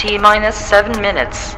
T-minus 7 minutes.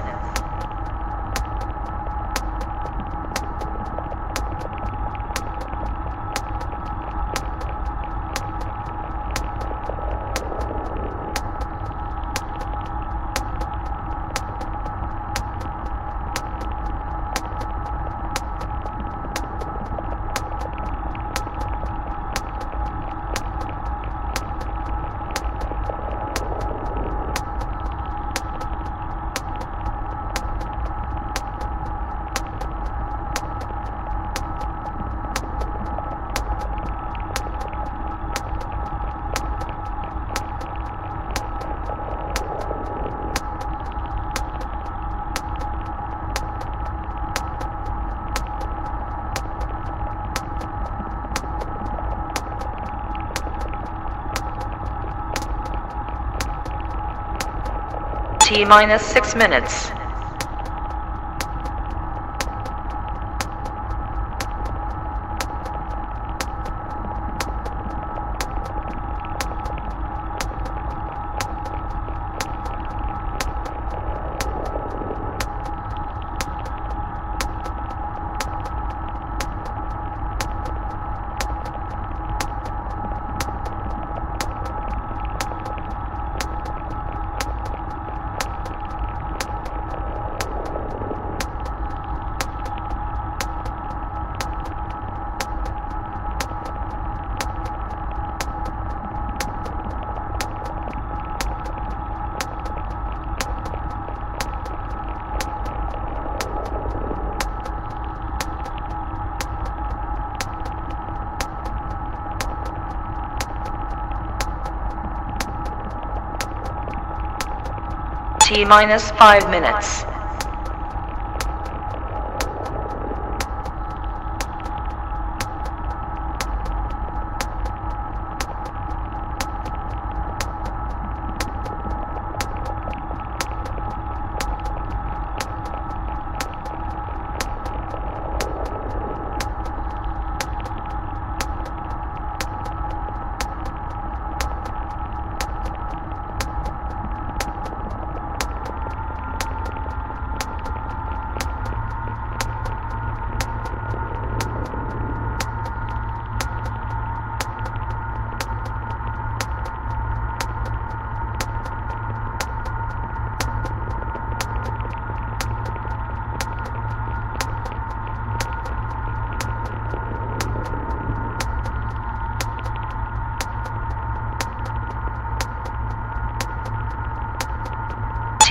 T-minus 6 minutes. T-minus 5 minutes.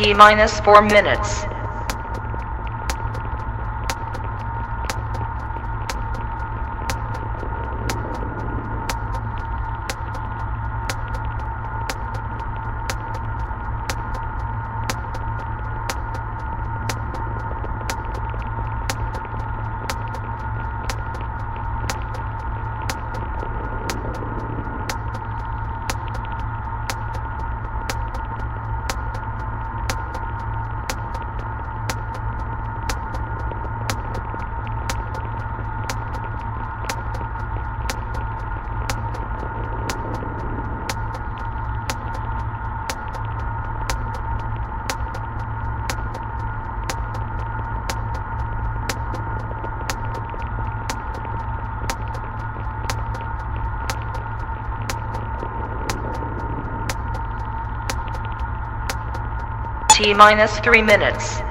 T-minus 4 minutes. T-minus 3 minutes.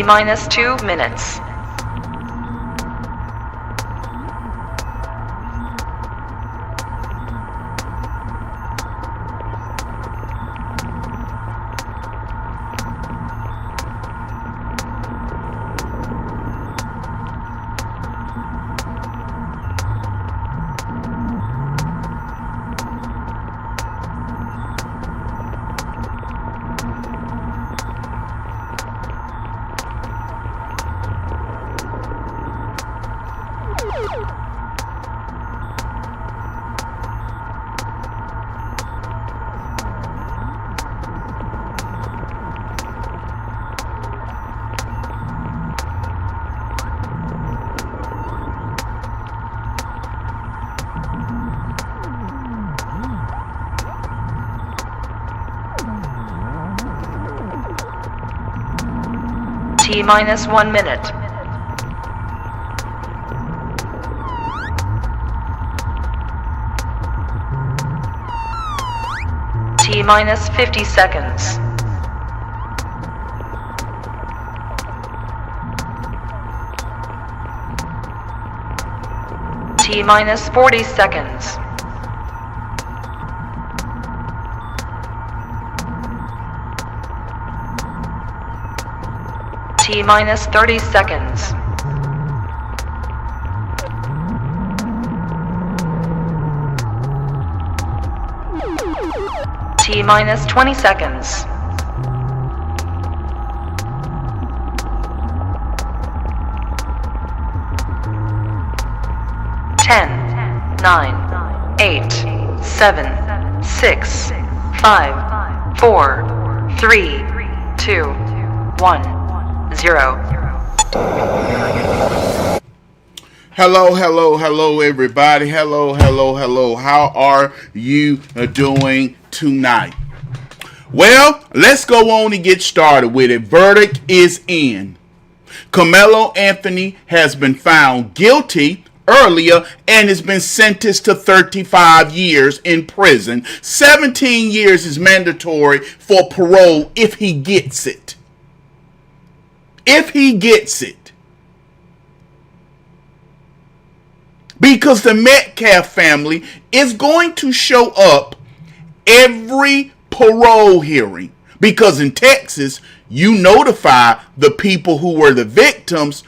T minus 2 minutes. T minus 1 minute. T minus 50 seconds. T minus 40 seconds. T minus 30 seconds. T minus 20 seconds. Ten, 9, 8, 7, 6, 5, 4, 3, 2, 1. 0. Hello, everybody. Hello. How are you doing tonight? Well, let's go on and get started with it. Verdict is in. Karmelo Anthony has been found guilty earlier and has been sentenced to 35 years in prison. 17 years is mandatory for parole if he gets it. If he gets it. Because the Metcalf family is going to show up every parole hearing. Because in Texas, you notify the people who were the victims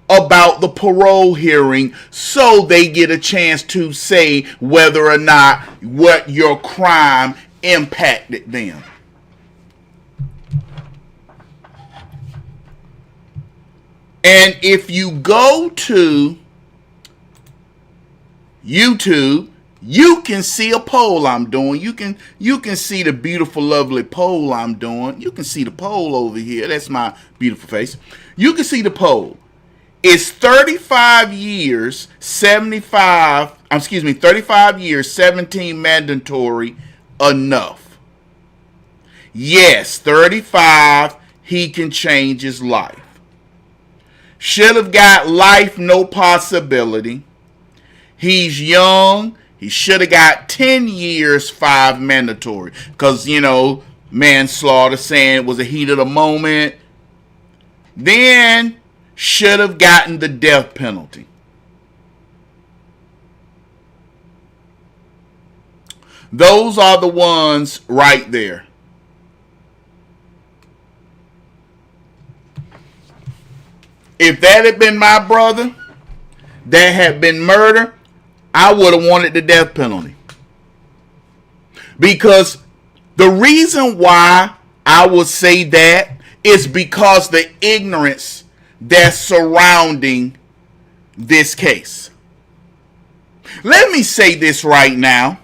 about the parole hearing so they get a chance to say whether or not what your crime impacted them. And if you go to YouTube, you can see a poll I'm doing. You can see the beautiful, lovely poll I'm doing. You can see the poll over here. That's my beautiful face. You can see the poll. Is 35 years, 35 years, 17 mandatory enough? Yes, 35, he can change his life. Should have got life, no possibility. He's young. He should have got 10 years, 5 mandatory. Because, manslaughter, saying it was a heat of the moment. Then should have gotten the death penalty. Those are the ones right there. If that had been my brother that had been murdered, I would have wanted the death penalty. Because the reason why I would say that is because the ignorance that's surrounding this case. Let me say this right now.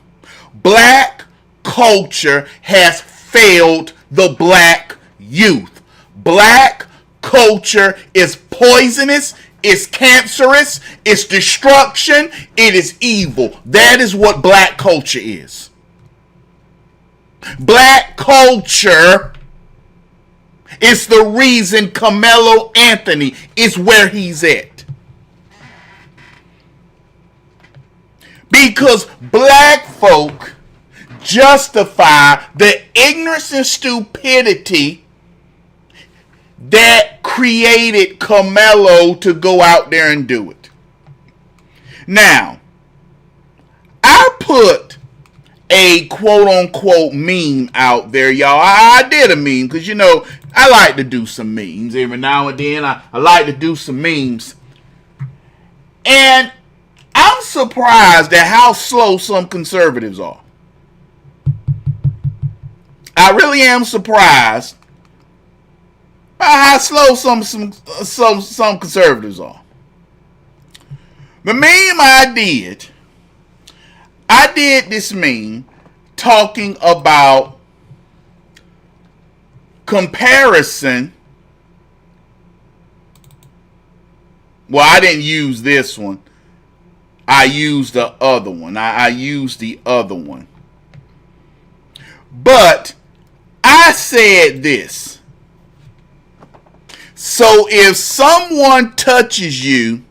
Black culture has failed the black youth. Black culture is poisonous, it's cancerous, it's destruction, it is evil. That is what black culture is. Black culture is the reason Karmelo Anthony is where he's at. Because black folk justify the ignorance and stupidity that created Karmelo to go out there and do it. Now, I put a quote-unquote meme out there, y'all. I did a meme because, you know, I like to do some memes every now and then. I like to do some memes. And I'm surprised at how slow some conservatives are. I really am surprised by how slow some conservatives are. The meme I did this meme talking about comparison. Well, I didn't use this one. I used the other one. I used the other one. But I said this. So if someone touches you,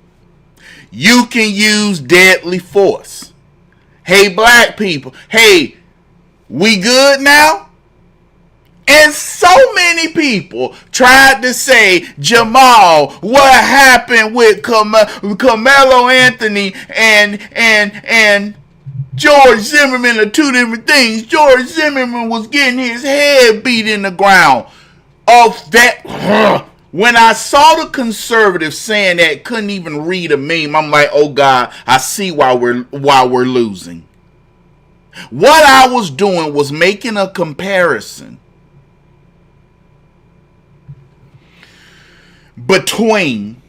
you can use deadly force. Hey, black people. Hey, we good now? And so many people tried to say, Jamal, what happened with Karmelo Anthony and George Zimmerman are two different things. George Zimmerman was getting his head beat in the ground. Of that, when I saw the conservatives saying that, couldn't even read a meme, I'm like, oh God, I see why we're losing. What I was doing was making a comparison between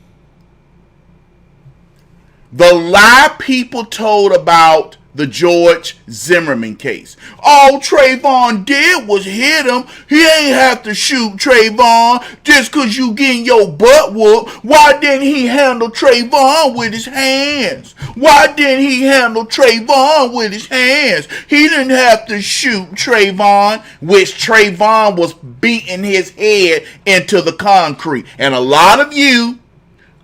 the lie people told about the George Zimmerman case. All Trayvon did was hit him. He ain't have to shoot Trayvon just because you getting your butt whooped. Why didn't he handle Trayvon with his hands? Why didn't he handle Trayvon with his hands? He didn't have to shoot Trayvon, which Trayvon was beating his head into the concrete. And a lot of you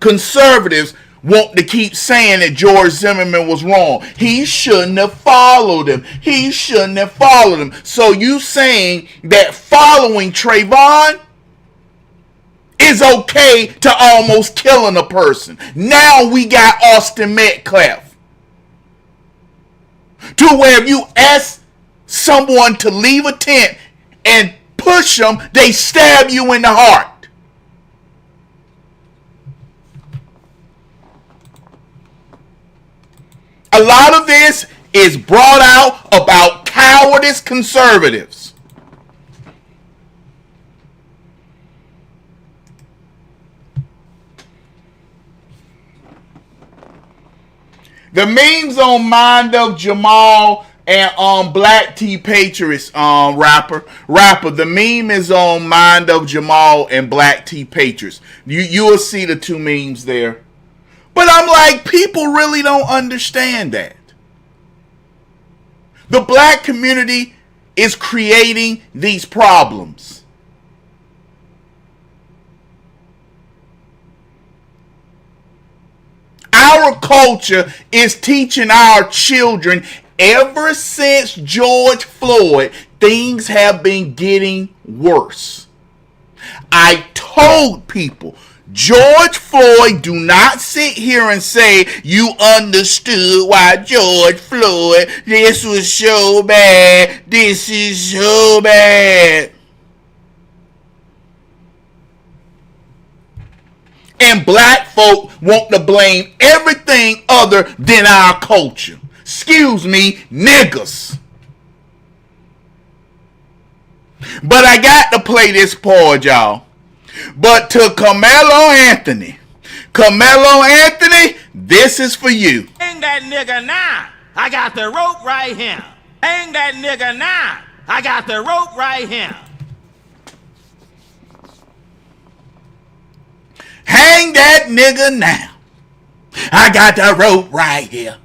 conservatives want to keep saying that George Zimmerman was wrong. He shouldn't have followed him. He shouldn't have followed him. So you saying that following Trayvon is okay to almost killing a person. Now we got Austin Metcalf. To where if you ask someone to leave a tent and push them, they stab you in the heart. A lot of this is brought out about cowardice conservatives. The memes on Mind of Jamal and Black Tea Patriots rapper. The meme is on Mind of Jamal and Black Tea Patriots. You will see the two memes there. But I'm like, people really don't understand that. The black community is creating these problems. Our culture is teaching our children ever since George Floyd, things have been getting worse. I told people, George Floyd, do not sit here and say you understood why George Floyd, this was so bad, this is so bad. And black folk want to blame everything other than our culture. Excuse me, niggas. But I got to play this part, y'all. But to Karmelo Anthony, this is for you. Hang that nigga now. I got the rope right here. Hang that nigga now. I got the rope right here. Hang that nigga now. I got the rope right here.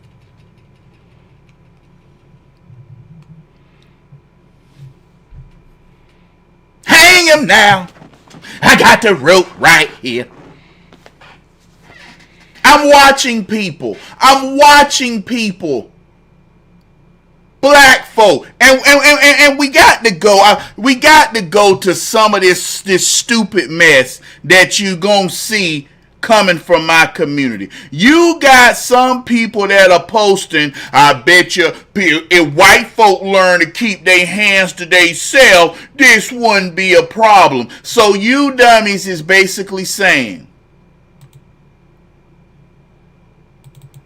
Hang him now. I got the rope right here. I'm watching people black folk, and we got to go. We got to go to some of this stupid mess that you gonna see coming from my community. You got some people that are posting, I bet you, if white folk learn to keep their hands to themselves, this wouldn't be a problem. So you dummies is basically saying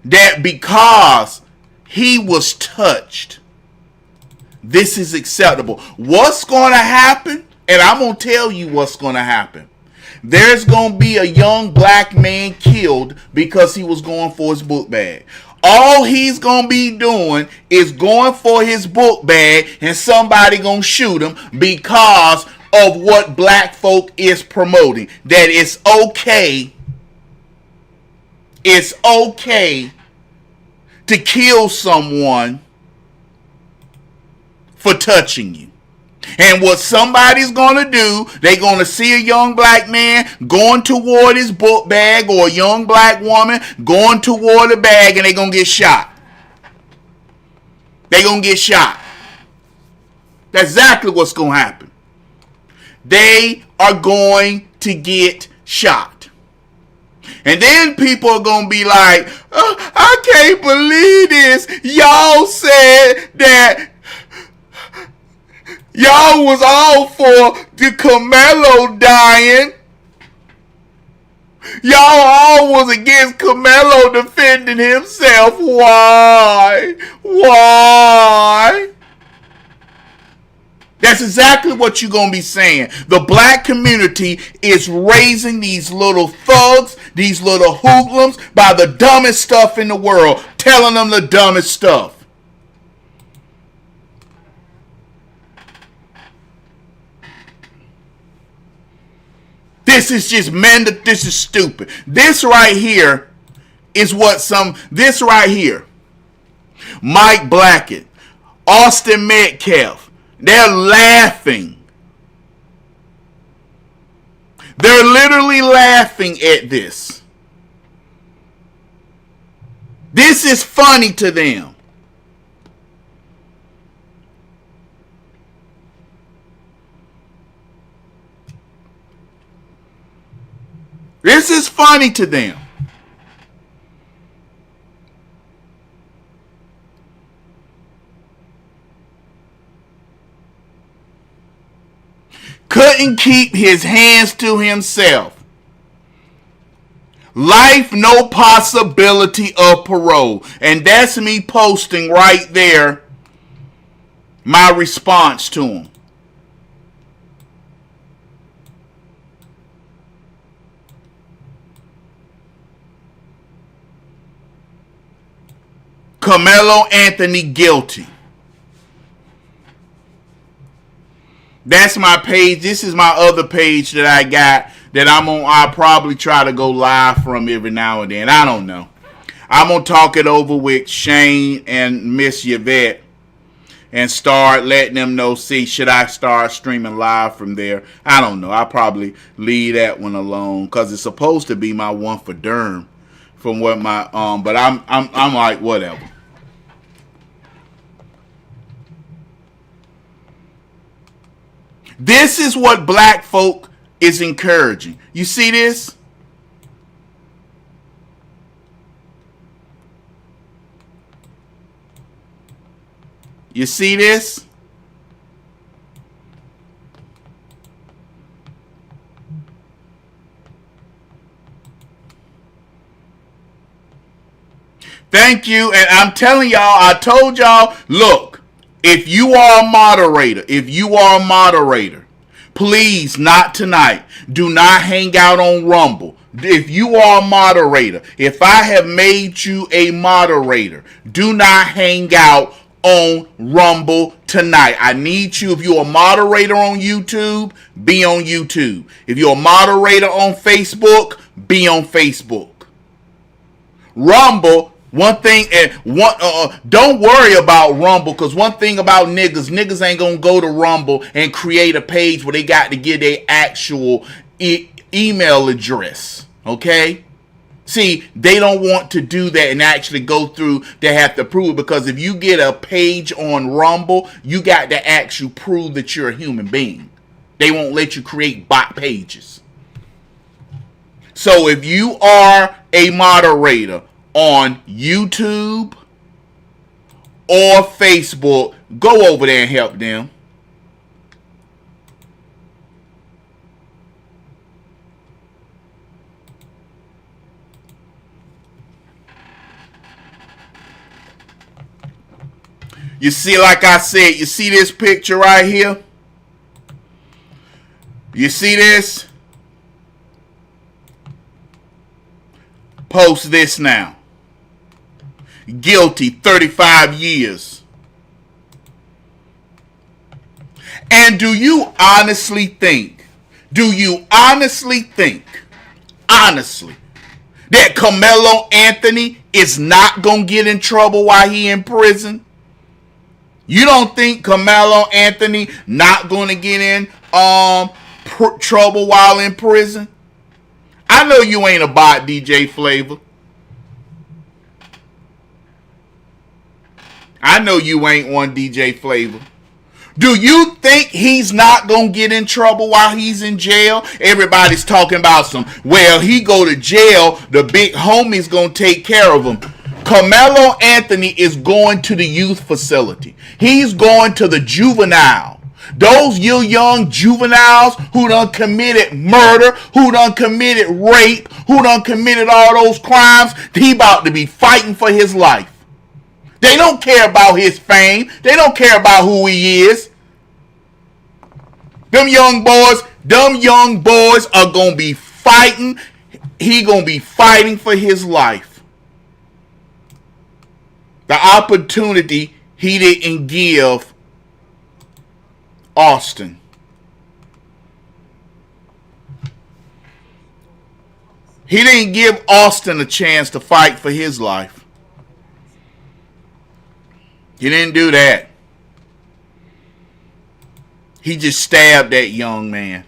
that because he was touched, this is acceptable. What's going to happen? And I'm going to tell you what's going to happen. There's going to be a young black man killed because he was going for his book bag. All he's going to be doing is going for his book bag, and somebody going to shoot him because of what black folk is promoting. That it's okay. It's okay to kill someone for touching you. And what somebody's going to do, they're going to see a young black man going toward his book bag, or a young black woman going toward the bag, and they're going to get shot. They're going to get shot. That's exactly what's going to happen. They are going to get shot. And then people are going to be like, oh, I can't believe this. Y'all said that y'all was all for the Karmelo dying. Y'all all was against Karmelo defending himself. Why? Why? That's exactly what you're going to be saying. The black community is raising these little thugs, these little hoodlums, by the dumbest stuff in the world, telling them the dumbest stuff. This is just this is stupid. This right here is this right here. Mike Blackett, Austin Metcalf, they're laughing. They're literally laughing at this. This is funny to them. This is funny to them. Couldn't keep his hands to himself. Life, no possibility of parole. And that's me posting right there my response to him. Karmelo Anthony guilty. That's my page. This is my other page that I got that I'll probably try to go live from every now and then. I don't know. I'm going to talk it over with Shayne and Miss Yvette and start letting them know, see, should I start streaming live from there? I don't know. I'll probably leave that one alone because it's supposed to be my one for Durham from what my, but I'm like, whatever. This is what black folk is encouraging. You see this? You see this? Thank you. And I'm telling y'all, I told y'all, look, if you are a moderator, please, not tonight. Do not hang out on Rumble. If you are a moderator, if I have made you a moderator, do not hang out on Rumble tonight. I need you. If you're a moderator on YouTube, be on YouTube. If you're a moderator on Facebook, be on Facebook. Rumble, one thing, don't worry about Rumble, because one thing about niggas ain't gonna go to Rumble and create a page where they got to get their actual email address. Okay? See, they don't want to do that and actually go through to have to prove it, because if you get a page on Rumble, you got to actually prove that you're a human being. They won't let you create bot pages. So if you are a moderator on YouTube or Facebook, go over there and help them. You see, like I said, you see this picture right here? You see this? Post this now. Guilty, 35 years. And do you honestly think, honestly, that Karmelo Anthony is not going to get in trouble while he in prison? You don't think Karmelo Anthony not going to get in trouble while in prison? I know you ain't a bot, DJ Flavor. I know you ain't one, DJ Flavor. Do you think he's not going to get in trouble while he's in jail? Everybody's talking about well, he go to jail, the big homie's going to take care of him. Karmelo Anthony is going to the youth facility. He's going to the juvenile. Those young juveniles who done committed murder, who done committed rape, who done committed all those crimes, he about to be fighting for his life. They don't care about his fame. They don't care about who he is. Them young boys are going to be fighting. He going to be fighting for his life. The opportunity he didn't give Aston. He didn't give Aston a chance to fight for his life. He didn't do that. He just stabbed that young man.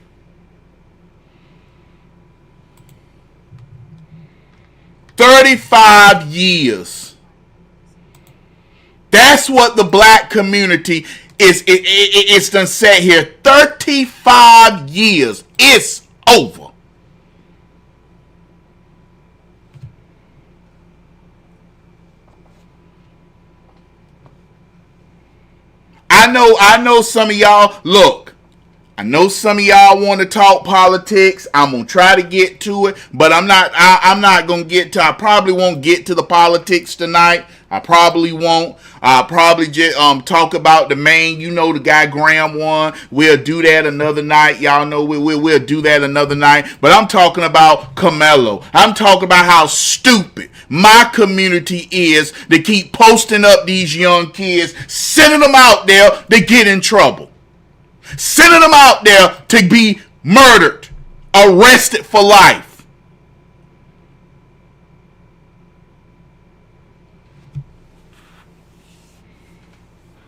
"35 years. That's what the black community is. It's done set here. 35 years. It's over. I know some of y'all, look, I know some of y'all want to talk politics. I'm going to try to get to it, but I'm not going to get to, I probably won't get to the politics tonight. I probably won't. I'll probably just talk about the main, the guy Graham won. We'll do that another night. Y'all know we'll do that another night. But I'm talking about Karmelo. I'm talking about how stupid my community is to keep posting up these young kids, sending them out there to get in trouble. Sending them out there to be murdered, arrested for life.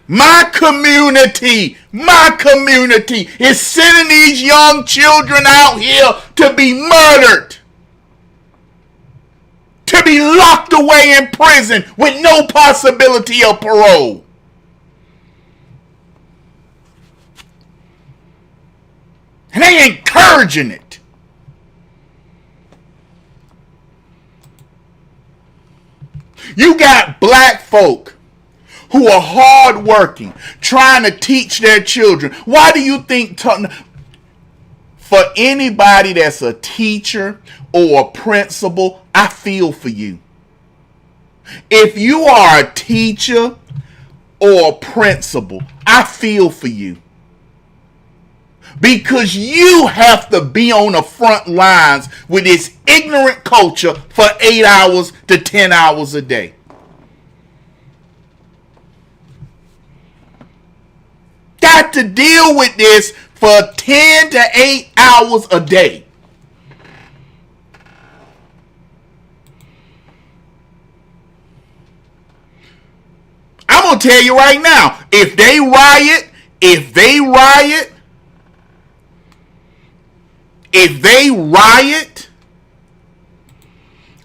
My community is sending these young children out here to be murdered, to be locked away in prison with no possibility of parole. And they encouraging it. You got black folk who are hardworking, trying to teach their children. Why do you think, for anybody that's a teacher or a principal, I feel for you. If you are a teacher or a principal, I feel for you. Because you have to be on the front lines with this ignorant culture for 8 hours to 10 hours a day. Got to deal with this for 10 to 8 hours a day. I'm going to tell you right now, if they riot,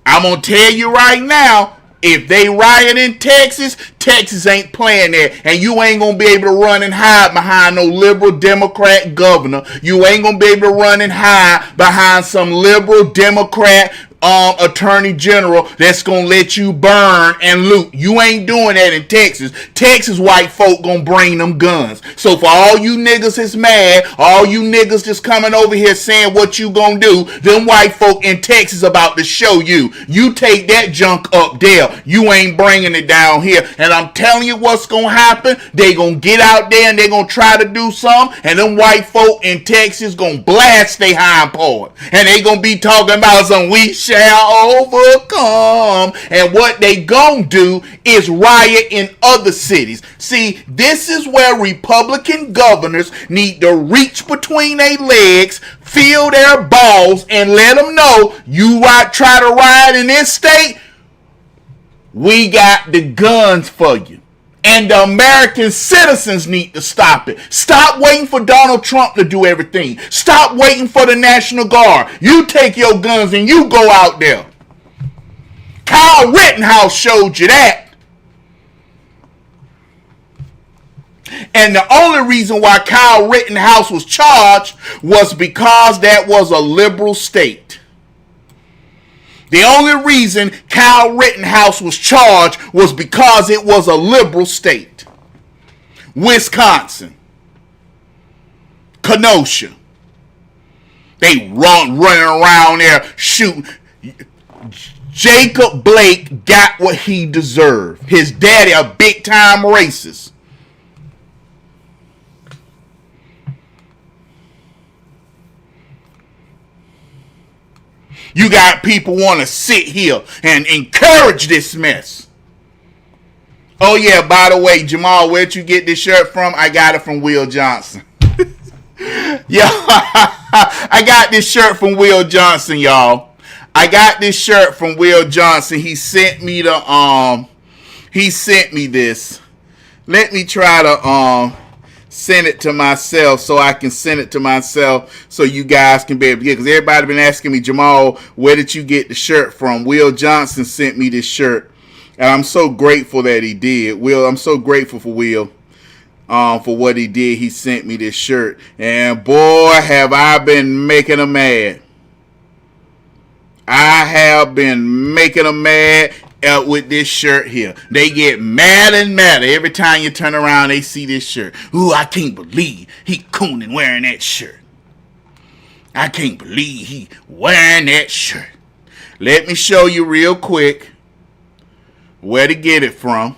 I'm going to tell you right now, if they riot in Texas, Texas ain't playing there. And you ain't going to be able to run and hide behind no liberal Democrat governor. You ain't going to be able to run and hide behind some liberal Democrat attorney general that's gonna let you burn and loot. You ain't doing that in Texas. Texas white folk gonna bring them guns. So for all you niggas that's mad, all you niggas just coming over here saying what you gonna do, them white folk in Texas about to show you. You take that junk up there. You ain't bringing it down here. And I'm telling you what's gonna happen. They gonna get out there and they gonna try to do something, and them white folk in Texas gonna blast their hind part. And they gonna be talking about some we shall overcome, and what they gonna do is riot in other cities. See, this is where Republican governors need to reach between their legs, feel their balls, and let them know you try to riot in this state, we got the guns for you. And the American citizens need to stop it. Stop waiting for Donald Trump to do everything. Stop waiting for the National Guard. You take your guns and you go out there. Kyle Rittenhouse showed you that. And the only reason why Kyle Rittenhouse was charged was because that was a liberal state. The only reason Kyle Rittenhouse was charged was because it was a liberal state. Wisconsin. Kenosha. They running around there shooting. Jacob Blake got what he deserved. His daddy a big time racist. You got people want to sit here and encourage this mess. Oh yeah, by the way, Jamal, where'd you get this shirt from? I got it from Will Johnson. Yeah, I got this shirt from Will Johnson, y'all. I got this shirt from Will Johnson. He sent me this. Let me try to send it to myself so I can send it to myself so you guys can be able to get it. Because everybody been asking me, Jamal, where did you get the shirt from? Will Johnson sent me this shirt. And I'm so grateful that he did. I'm so grateful for Will for what he did. He sent me this shirt. And boy, have I been making him mad. I have been making them mad with this shirt here. They get mad and madder every time you turn around. They see this shirt. Ooh, I can't believe he cooning wearing that shirt. I can't believe he wearing that shirt. Let me show you real quick where to get it from.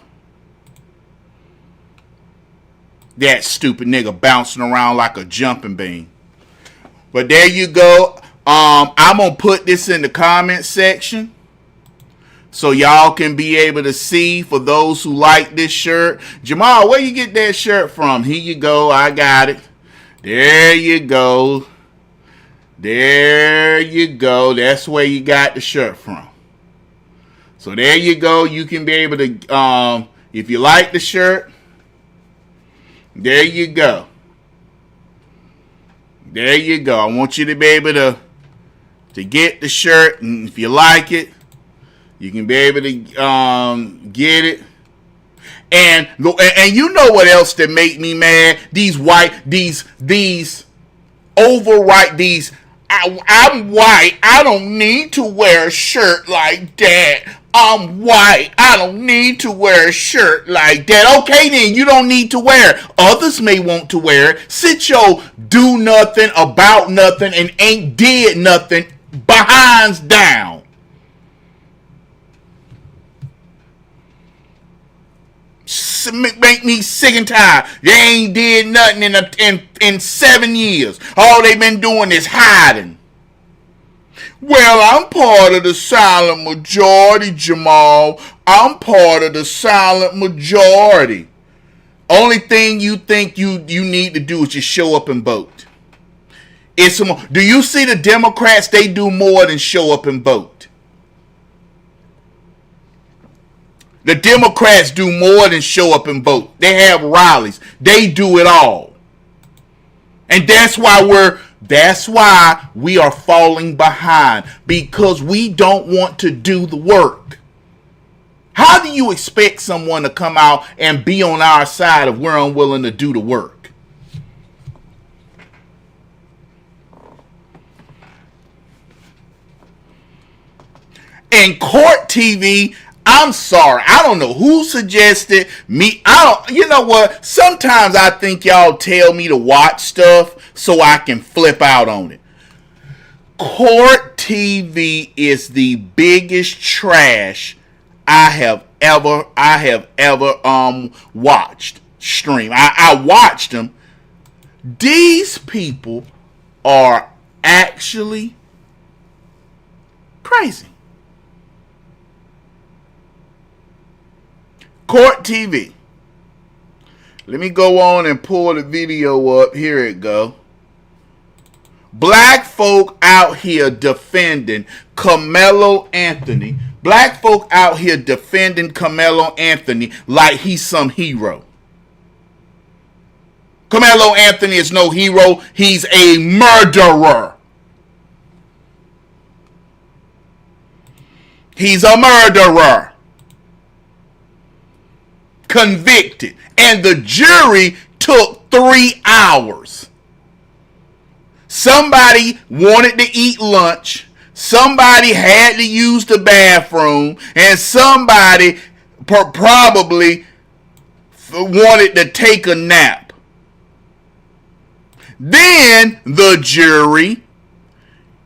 That stupid nigga bouncing around like a jumping bean. But there you go. I'm going to put this in the comment section so y'all can be able to see, for those who like this shirt. Jamal, where you get that shirt from? Here you go. I got it. There you go. There you go. That's where you got the shirt from. So there you go. You can be able to, if you like the shirt, there you go. There you go. I want you to be able to get the shirt, and if you like it, you can be able to get it. And you know what else that make me mad? These I'm white. I don't need to wear a shirt like that. I'm white. I don't need to wear a shirt like that. Okay, then you don't need to wear it. Others may want to wear it. Sit your do nothing about nothing and ain't did nothing behinds down. Make me sick and tired. They ain't did nothing in 7 years. All they been doing is hiding. Well, I'm part of the silent majority, Jamal. I'm part of the silent majority. Only thing you think you need to do is just show up and vote. Do you see the Democrats? They do more than show up and vote. The Democrats do more than show up and vote. They have rallies. They do it all. And that's why That's why we are falling behind, because we don't want to do the work. How do you expect someone to come out and be on our side if we're unwilling to do the work? And court TV, I'm sorry, I don't know who suggested me. You know what? Sometimes I think y'all tell me to watch stuff so I can flip out on it. Court TV is the biggest trash I have ever watched stream. I watched them. These people are actually crazy. Court TV. Let me go on and pull the video up. Here it go. Black folk out here defending Karmelo Anthony. Black folk out here defending Karmelo Anthony like he's some hero. Karmelo Anthony is no hero. He's a murderer. He's a murderer. Convicted. And the jury took 3 hours. Somebody wanted to eat lunch. Somebody had to use the bathroom. And somebody probably wanted to take a nap. Then the jury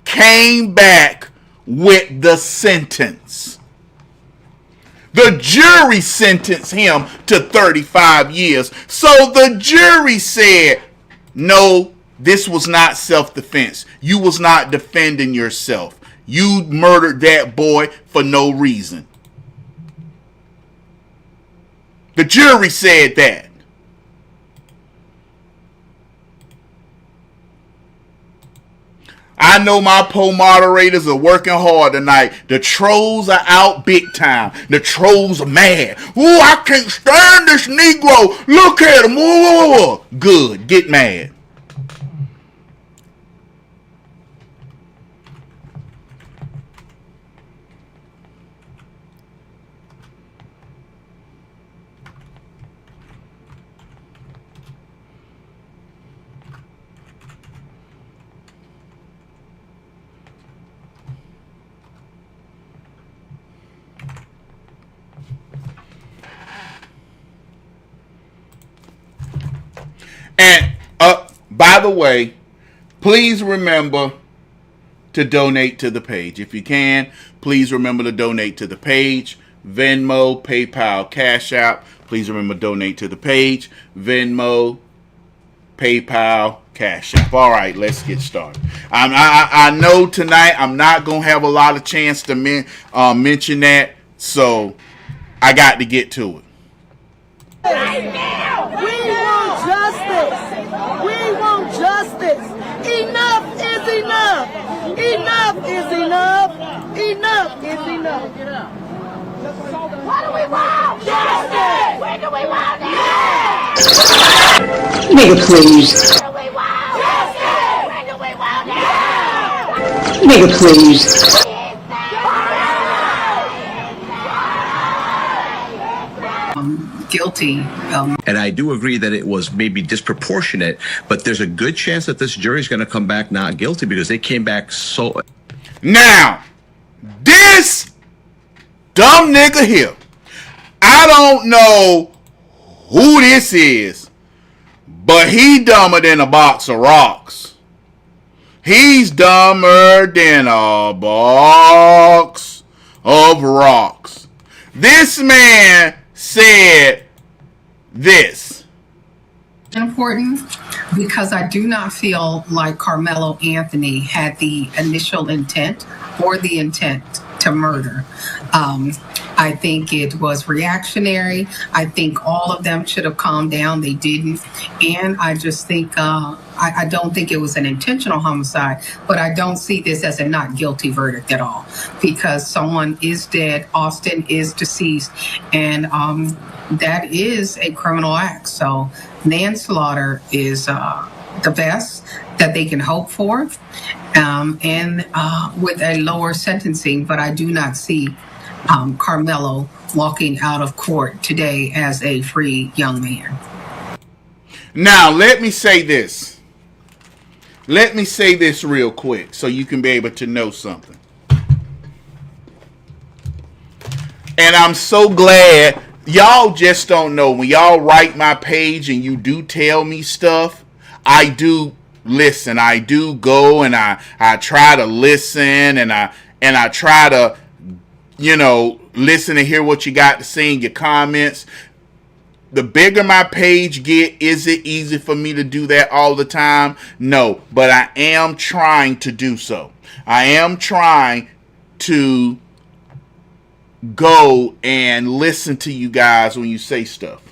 came back with the sentence. The jury sentenced him to 35 years. So the jury said, no, this was not self-defense. You was not defending yourself. You murdered that boy for no reason. The jury said that. I know my moderators are working hard tonight. The trolls are out big time. The trolls are mad. Ooh, I can't stand this Negro. Look at him. Ooh. Good. Get mad. And by the way, please remember to donate to the page. If you can, please remember to donate to the page. Venmo, PayPal, Cash App. Please remember to donate to the page. Venmo, PayPal, Cash App. All right, let's get started. I know tonight I'm not going to have a lot of chance to mention that, so I got to get to it. Right now, we want justice. We want justice. Enough is enough. Enough is enough. Enough is enough. What do we want? Justice. When do we want it? Nigga, please. When do we want justice? When do we want it? Nigga, please. Guilty. And I do agree that it was maybe disproportionate, but there's a good chance that this jury is going to come back not guilty because they came back so... Now, this dumb nigga here, I don't know who this is, but he dumber than a box of rocks. He's dumber than a box of rocks. This man said this. Important because I do not feel like Karmelo Anthony had the initial intent or the intent to murder. I think it was reactionary. I think all of them should have calmed down. They didn't. And I just think, I don't think it was an intentional homicide, but I don't see this as a not guilty verdict at all because someone is dead. Aston is deceased. And that is a criminal act. So manslaughter is the best. that they can hope for, and with a lower sentencing. But I do not see Karmelo walking out of court today as a free young man. Now, let me say this. Let me say this real quick so you can be able to know something. And I'm so glad y'all just don't know. When y'all write my page and you do tell me stuff, I do listen. I do go and I try to listen, and I try to, listen and hear what you got to say in your comments. The bigger my page get, is it easy for me to do that all the time? No, but I am trying to do so. I am trying to go and listen to you guys when you say stuff.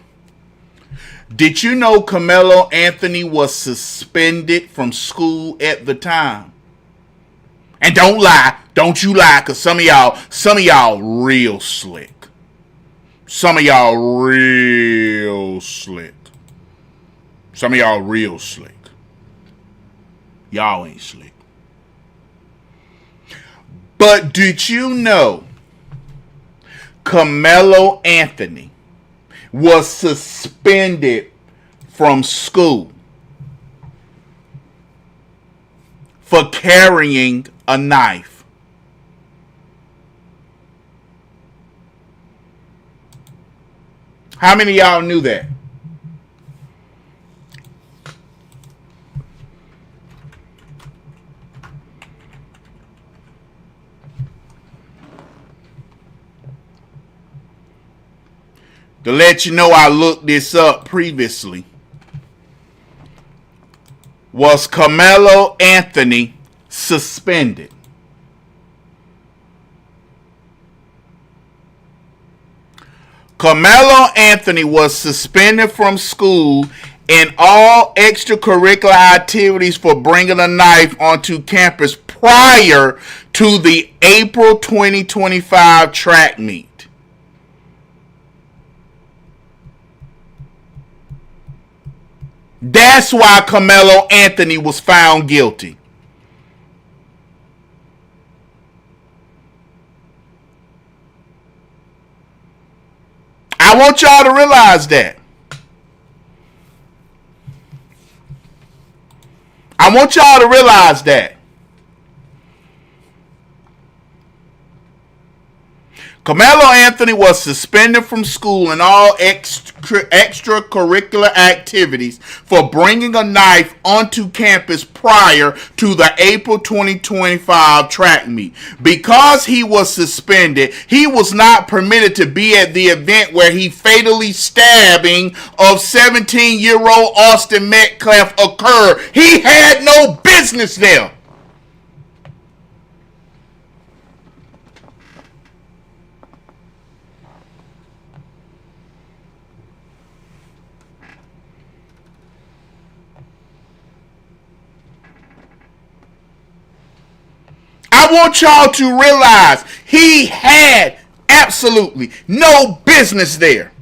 Did you know Karmelo Anthony was suspended from school at the time? And don't lie. Don't you lie, because some of y'all real slick. Some of y'all real slick. Some of y'all real slick. Y'all ain't slick. But did you know Karmelo Anthony was suspended from school for carrying a knife? How many of y'all knew that? To let you know, I looked this up previously. Was Karmelo Anthony suspended? Karmelo Anthony was suspended from school and all extracurricular activities for bringing a knife onto campus prior to the April 2025 track meet. That's why Karmelo Anthony was found guilty. I want y'all to realize that. I want y'all to realize that. Karmelo Anthony was suspended from school and all extracurricular activities for bringing a knife onto campus prior to the April 2025 track meet. Because he was suspended, he was not permitted to be at the event where he fatally stabbing of 17-year-old Aston Metcalf occurred. He had no business there. I want y'all to realize he had absolutely no business there.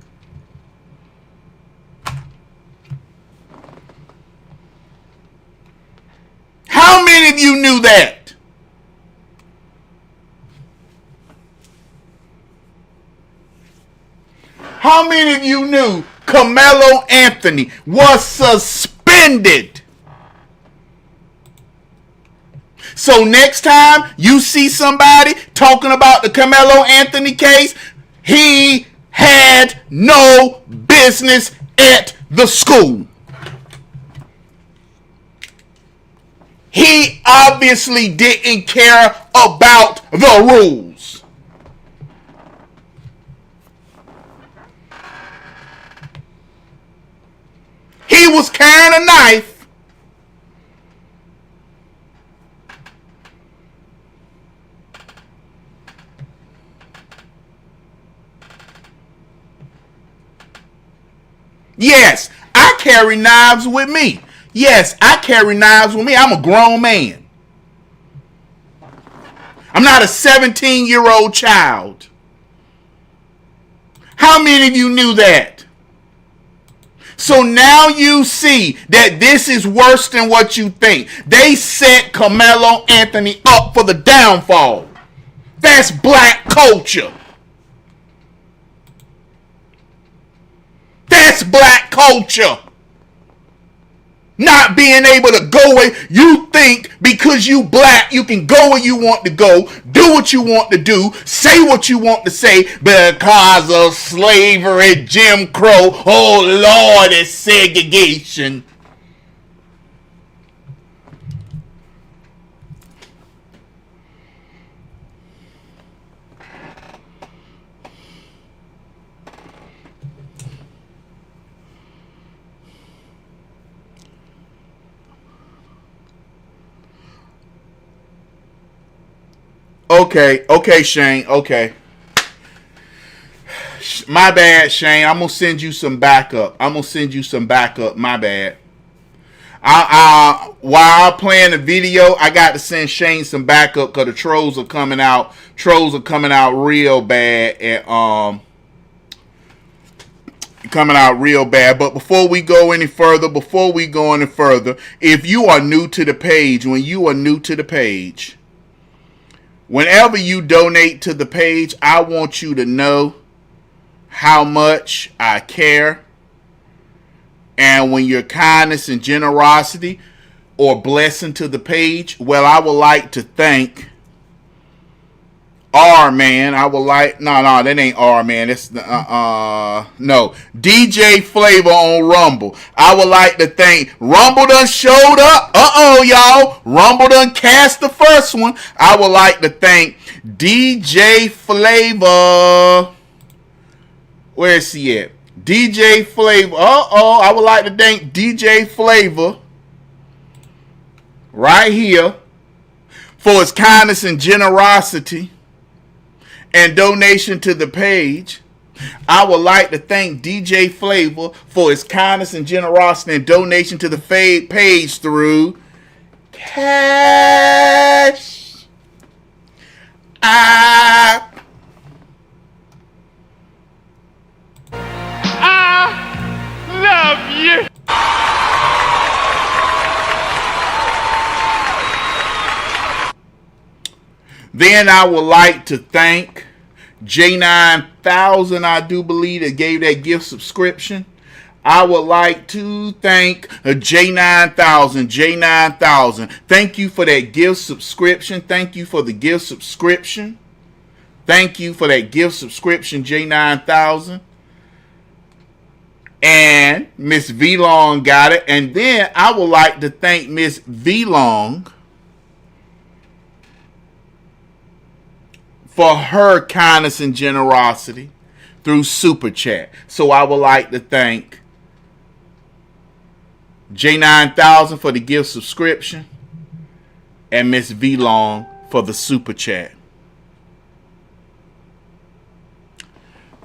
How many of you knew that? How many of you knew Karmelo Anthony was suspended? So next time you see somebody talking about the Karmelo Anthony case, he had no business at the school. He obviously didn't care about the rules. He was carrying a knife. Yes, I carry knives with me. Yes, I carry knives with me. I'm a grown man. I'm not a 17-year-old child. How many of you knew that? So now you see that this is worse than what you think. They set Karmelo Anthony up for the downfall. That's black culture. That's black culture. Not being able to go where you think because you black, you can go where you want to go, do what you want to do, say what you want to say because of slavery, Jim Crow, oh Lord, it's segregation. Okay, Shayne. Okay. My bad, Shayne. I'm gonna send you some backup. My bad. While I'm playing the video, I got to send Shayne some backup because the trolls are coming out. Trolls are coming out real bad and coming out real bad. But before we go any further, if you are new to the page, whenever you donate to the page, I want you to know how much I care. And when your kindness and generosity or blessing to the page, well, I would like to thank R-Man. That ain't R-Man. It's DJ Flavor on Rumble. I would like to thank Rumble done showed up. Y'all. Rumble done cast the first one. I would like to thank DJ Flavor. Where is he at? DJ Flavor. I would like to thank DJ Flavor right here for his kindness and generosity and donation to the page. I would like to thank DJ Flavor for his kindness and generosity and donation to the page through Cash App. I love you. Then I would like to thank J9000, I do believe, that gave that gift subscription. I would like to thank J9000. Thank you for that gift subscription. Thank you for the gift subscription. Thank you for that gift subscription, J9000. And Miss V-Long got it. And then I would like to thank Miss V-Long for her kindness and generosity through Super Chat. So I would like to thank J9000 for the gift subscription and Miss V-Long for the Super Chat.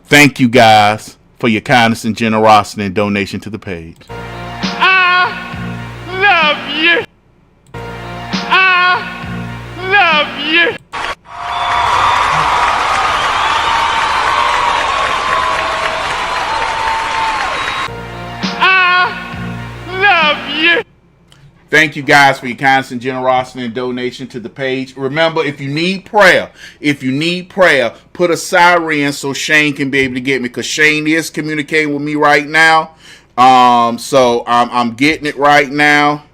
Thank you guys for your kindness and generosity and donation to the page. I love you. I love you. Thank you guys for your kindness and generosity and donation to the page. Remember, if you need prayer, put a siren so Shayne can be able to get me, because Shayne is communicating with me right now. So I'm getting it right now.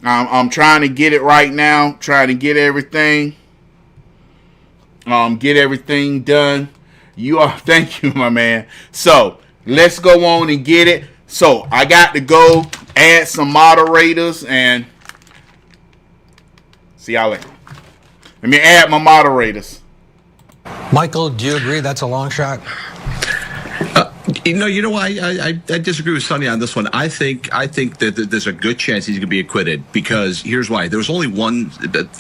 I'm trying to get it right now. Trying to get everything. Get everything done. Thank you, my man. So let's go on and get it. So I got to go add some moderators and see y'all later. Let me add my moderators. Michael, do you agree that's a long shot? You know, I disagree with Sonny on this one. I think that there's a good chance he's going to be acquitted, because here's why. There was only one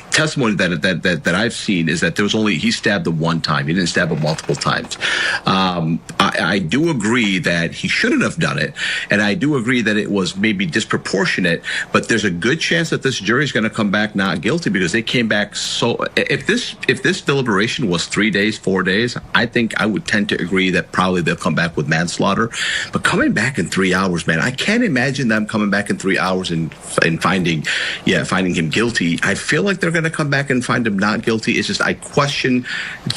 testimony that I've seen is that he stabbed him one time. He didn't stab him multiple times. I do agree that he shouldn't have done it, and I do agree that it was maybe disproportionate. But there's a good chance that this jury is going to come back not guilty, because they came back so. If this deliberation was 3 days, 4 days, I think I would tend to agree that probably they'll come back with manslaughter. But coming back in 3 hours, man, I can't imagine them coming back in 3 hours and finding him guilty. I feel like they're going to come back and find him not guilty. It's just I question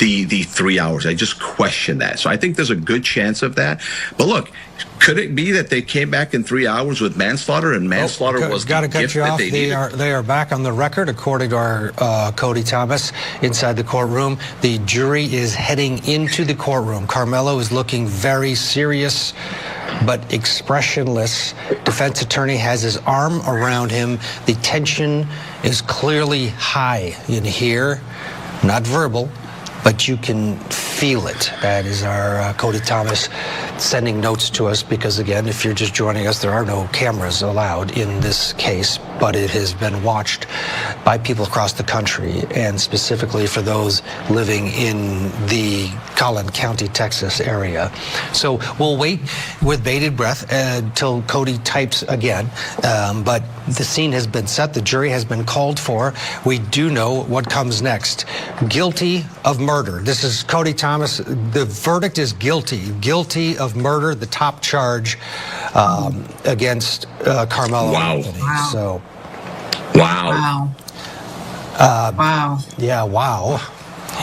the 3 hours. I just question that. So I think there's a good chance of that. But look, could it be that they came back in 3 hours with manslaughter, and manslaughter was got to the cut gift you that off. they needed? They are back on the record, according to our Cody Thomas inside the courtroom. The jury is heading into the courtroom. Karmelo is looking very serious but expressionless. Defense attorney has his arm around him. The tension is clearly high in here, not verbal, but you can feel it. That is our Cody Thomas sending notes to us, because again, if you're just joining us, there are no cameras allowed in this case, but it has been watched by people across the country, and specifically for those living in the Collin County, Texas area. So we'll wait with bated breath until Cody types again, but the scene has been set. The jury has been called for. We do know what comes next. Guilty of murder. This is Cody Thomas. The verdict is guilty of murder, the top charge against Karmelo Anthony. Wow. So, Wow. Wow. yeah, wow.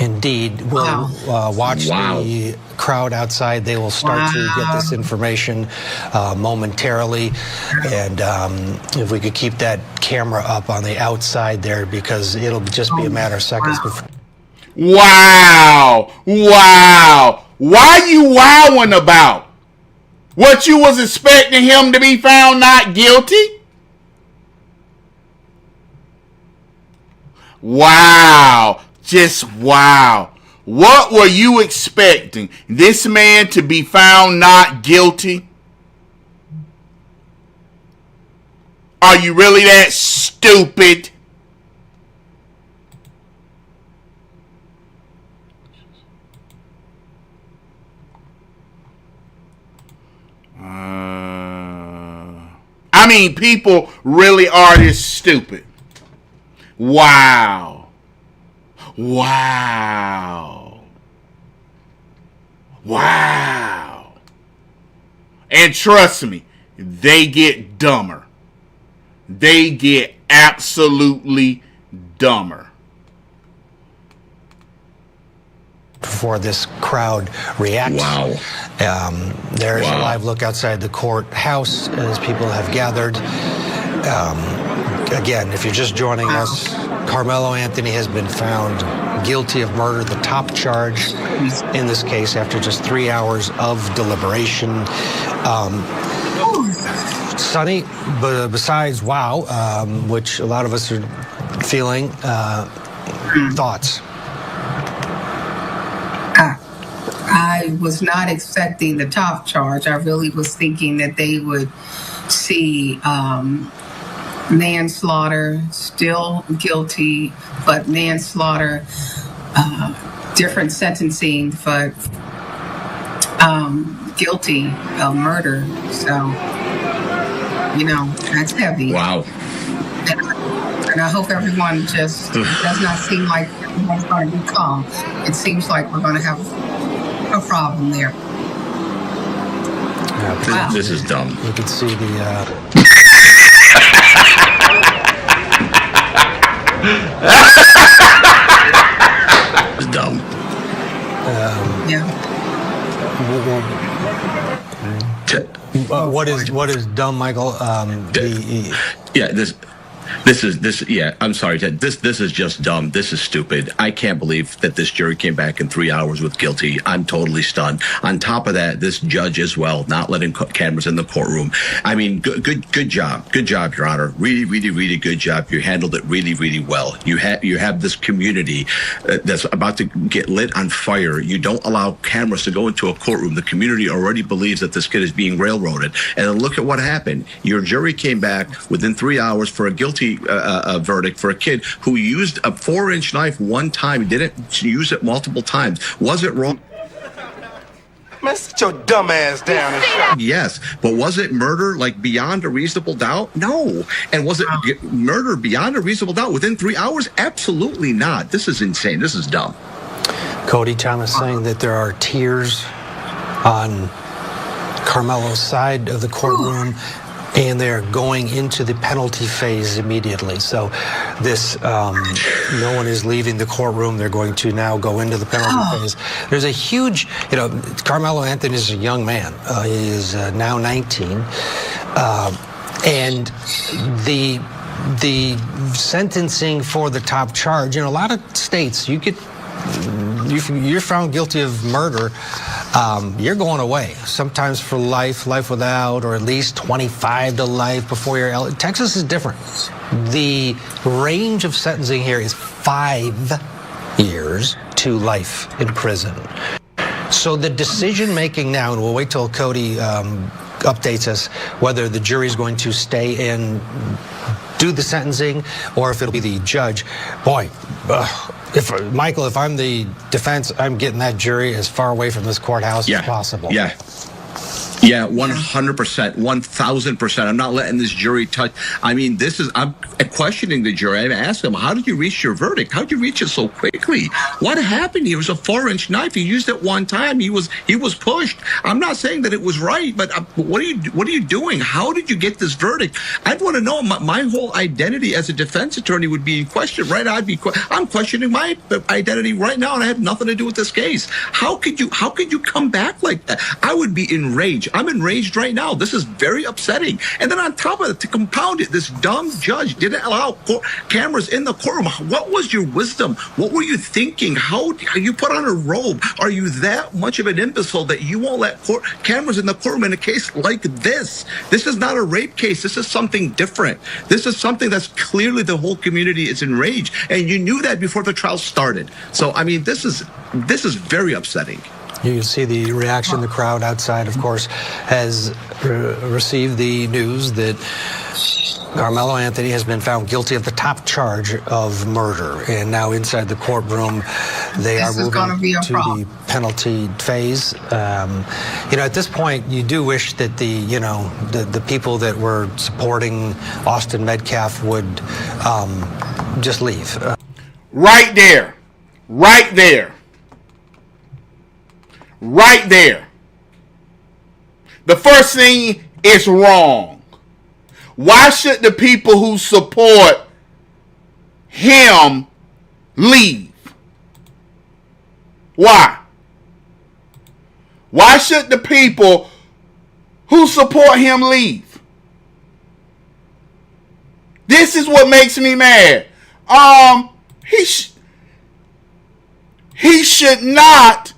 Indeed. We'll watch the crowd outside. They will start to get this information momentarily. And if we could keep that camera up on the outside there, because it'll just be a matter of seconds before. Wow. Why you wowing about? What, you was expecting him to be found not guilty? Wow. Just wow. What were you expecting? This man to be found not guilty? Are you really that stupid? I mean, people really are this stupid. Wow. And trust me, they get dumber. They get absolutely dumber. Before this crowd reacts. Wow. There's a live look outside the courthouse as people have gathered. Again, if you're just joining us, Karmelo Anthony has been found guilty of murder, the top charge in this case, after just 3 hours of deliberation. Sonny, but besides which a lot of us are feeling, thoughts? I was not expecting the top charge. I really was thinking that they would see manslaughter, still guilty, but manslaughter, different sentencing, but guilty of murder. So, that's heavy. Wow. And I hope everyone just does not seem like everyone's going to be calm. It seems like we're going to have a problem there. Wow. This is dumb. You can see the... It's dumb. What is dumb, Michael? Yeah, I'm sorry, Ted. This is just dumb. This is stupid. I can't believe that this jury came back in 3 hours with guilty. I'm totally stunned. On top of that, this judge as well, not letting cameras in the courtroom. I mean, good job. Good job, Your Honor. Really, really, really good job. You handled it really, really well. You have this community that's about to get lit on fire. You don't allow cameras to go into a courtroom. The community already believes that this kid is being railroaded. And then look at what happened. Your jury came back within 3 hours for a guilty verdict for a kid who used a 4-inch knife one time. He didn't use it multiple times. Was it wrong? Man, sit your dumb ass down. Yes, but was it murder, like, beyond a reasonable doubt? No. And was it murder beyond a reasonable doubt within 3 hours? Absolutely not. This is insane. This is dumb. Cody Thomas saying that there are tears on Karmelo's side of the courtroom, and they're going into the penalty phase immediately. So this, no one is leaving the courtroom. They're going to now go into the penalty phase. There's a huge, Karmelo Anthony is a young man. He is now 19. And the sentencing for the top charge, a lot of states, you're found guilty of murder, you're going away. Sometimes for life without, or at least 25 to life before you're eligible. Texas is different. The range of sentencing here is 5 years to life in prison. So the decision making now, and we'll wait till Cody updates us whether the jury is going to stay and do the sentencing or if it'll be the judge. Boy, if I'm the defense, I'm getting that jury as far away from this courthouse as possible. Yeah, 100%, 1,000%. I'm not letting this jury touch. I mean, I'm questioning the jury. I'm asking them, how did you reach your verdict? How did you reach it so quickly? What happened? It was a 4-inch knife. He used it one time. He was pushed. I'm not saying that it was right, but what are you doing? How did you get this verdict? I'd want to know. My whole identity as a defense attorney would be in question, right? I'm questioning my identity right now, and I have nothing to do with this case. How could you come back like that? I would be enraged. I'm enraged right now. This is very upsetting. And then on top of it, to compound it, this dumb judge didn't allow cameras in the courtroom. What was your wisdom? What were you thinking? How you put on a robe? Are you that much of an imbecile that you won't let cameras in the courtroom in a case like this? This is not a rape case. This is something different. This is something that's clearly the whole community is enraged. And you knew that before the trial started. So, I mean, this is very upsetting. You can see the reaction. The crowd outside, of course, has received the news that Karmelo Anthony has been found guilty of the top charge of murder. And now inside the courtroom, they are moving to the penalty phase. At this point, you do wish that the people that were supporting Austin Metcalf would just leave. Right there. The first thing is wrong. Why should the people who support him leave? Why? Why should the people who support him leave? This is what makes me mad. He should not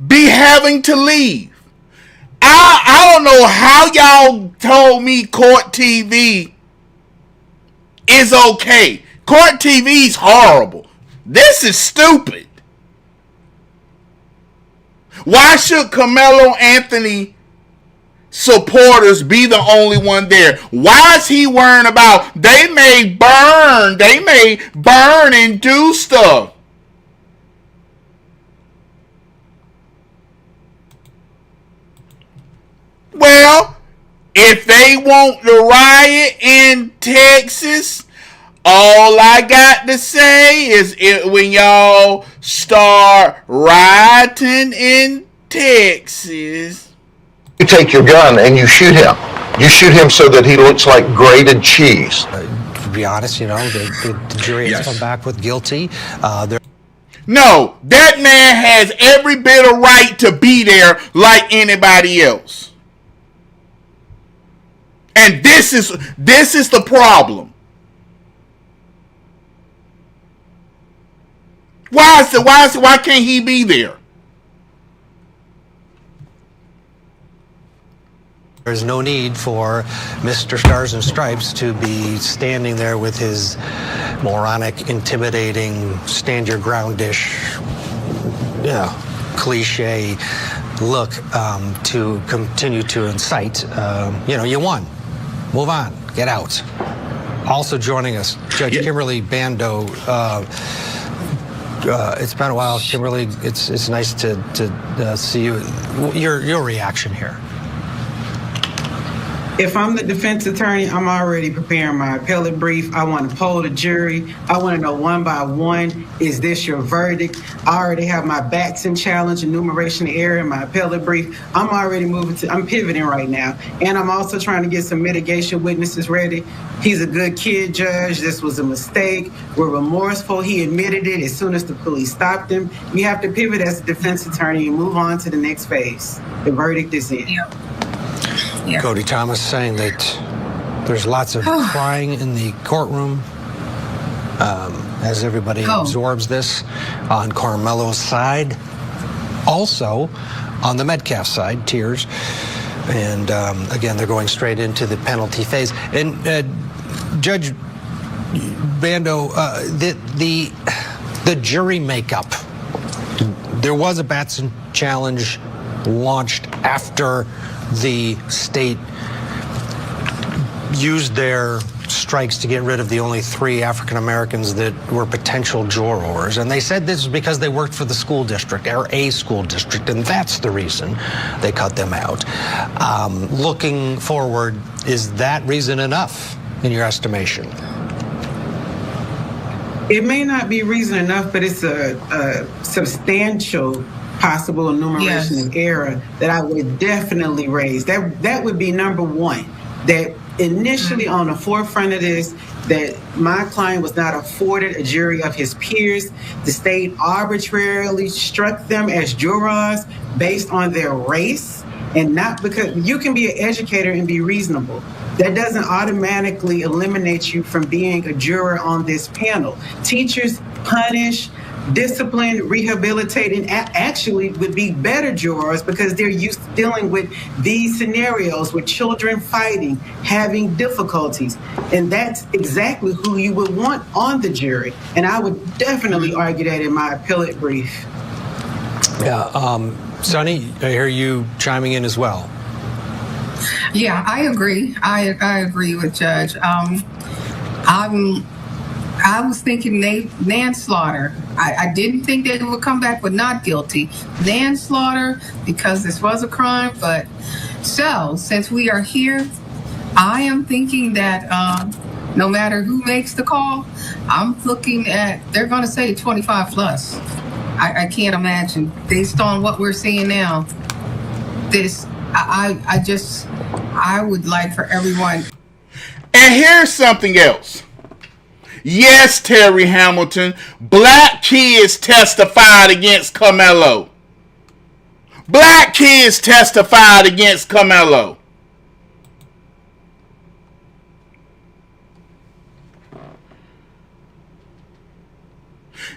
be having to leave. I don't know how y'all told me court TV is okay. Court TV is horrible. This is stupid. Why should Karmelo Anthony supporters be the only one there? Why is he worrying about they may burn and do stuff? Well, if they want the riot in Texas, all I got to say is when y'all start rioting in Texas, you take your gun and you shoot him. You shoot him so that he looks like grated cheese. To be honest, the jury has come back with guilty. No, that man has every bit of right to be there like anybody else. And this is the problem. Why can't he be there? There's no need for Mr. Stars and Stripes to be standing there with his moronic, intimidating, stand your ground-ish, cliche look to continue to incite. You won. Move on. Get out. Also joining us, Judge Kimberly Bando. It's been a while, Kimberly. It's nice to see you. Your reaction here. If I'm the defense attorney, I'm already preparing my appellate brief. I want to poll the jury. I want to know one by one, is this your verdict? I already have my Batson challenge, enumeration error in my appellate brief. I'm already I'm pivoting right now. And I'm also trying to get some mitigation witnesses ready. He's a good kid, Judge. This was a mistake. We're remorseful. He admitted it as soon as the police stopped him. You have to pivot as a defense attorney and move on to the next phase. The verdict is in. Yeah. Cody Thomas saying that there's lots of crying in the courtroom as everybody absorbs this on Karmelo's side. Also, on the Metcalf side, tears. And again, they're going straight into the penalty phase. And Judge Bando, the jury makeup. There was a Batson challenge launched after the state used their strikes to get rid of the only 3 African Americans that were potential jurors. And they said this is because they worked for the school district, or a school district, and that's the reason they cut them out. Looking forward, is that reason enough in your estimation? It may not be reason enough, but it's a substantial possible enumeration of error that I would definitely raise. That would be number one. That initially on the forefront of this, that my client was not afforded a jury of his peers. The state arbitrarily struck them as jurors based on their race, and not because you can be an educator and be reasonable. That doesn't automatically eliminate you from being a juror on this panel. Teachers punish, discipline, rehabilitate, and actually would be better jurors because they're used to dealing with these scenarios with children fighting, having difficulties. And that's exactly who you would want on the jury. And I would definitely argue that in my appellate brief. Yeah, Sonny, I hear you chiming in as well. Yeah, I agree. I agree with Judge. I was thinking manslaughter. I didn't think they would come back with not guilty. Manslaughter, because this was a crime. But so, since we are here, I am thinking that no matter who makes the call, I'm looking at, they're going to say 25 plus. I can't imagine, based on what we're seeing now, this, I would like for everyone. And here's something else. Yes, Terry Hamilton, black kids testified against Karmelo. Black kids testified against Karmelo.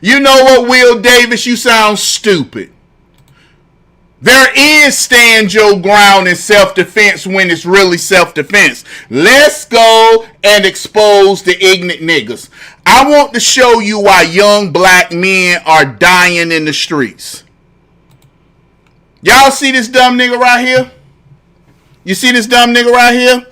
You know what, Will Davis? You sound stupid. There is stand your ground in self-defense when it's really self-defense. Let's go and expose the ignorant niggas. I want to show you why young black men are dying in the streets. Y'all see this dumb nigga right here? You see this dumb nigga right here?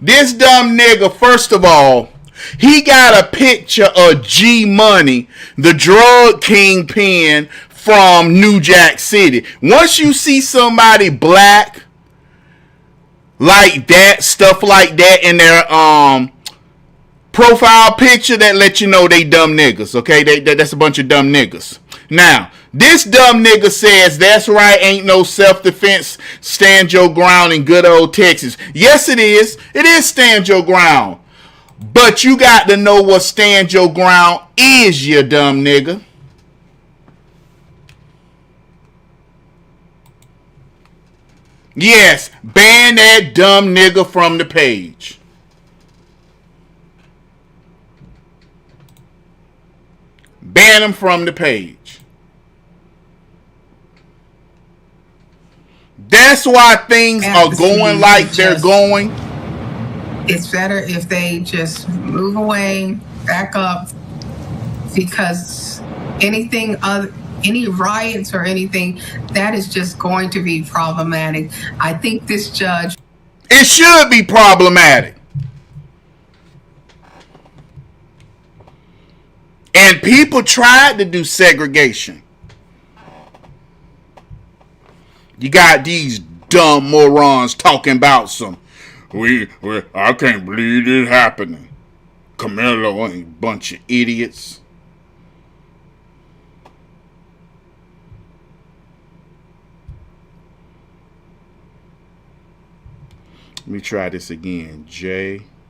This dumb nigga, first of all, he got a picture of G Money, the drug kingpin from New Jack City. Once you see somebody black like that, stuff like that in their profile picture, that let you know they dumb niggas, okay? That's a bunch of dumb niggas. Now, this dumb nigga says, that's right, ain't no self-defense, stand your ground in good old Texas. Yes, it is. It is stand your ground. But you got to know what stand your ground is, you dumb nigga. Yes, ban that dumb nigga from the page. Ban him from the page. That's why things are going like they're going. It's better if they just move away, back up, because anything other, any riots or anything, that is just going to be problematic. I think this judge... It should be problematic. And people tried to do segregation. You got these dumb morons talking about some, I can't believe this happening. Karmelo ain't a bunch of idiots. Let me try this again. JENDYYDYMIA.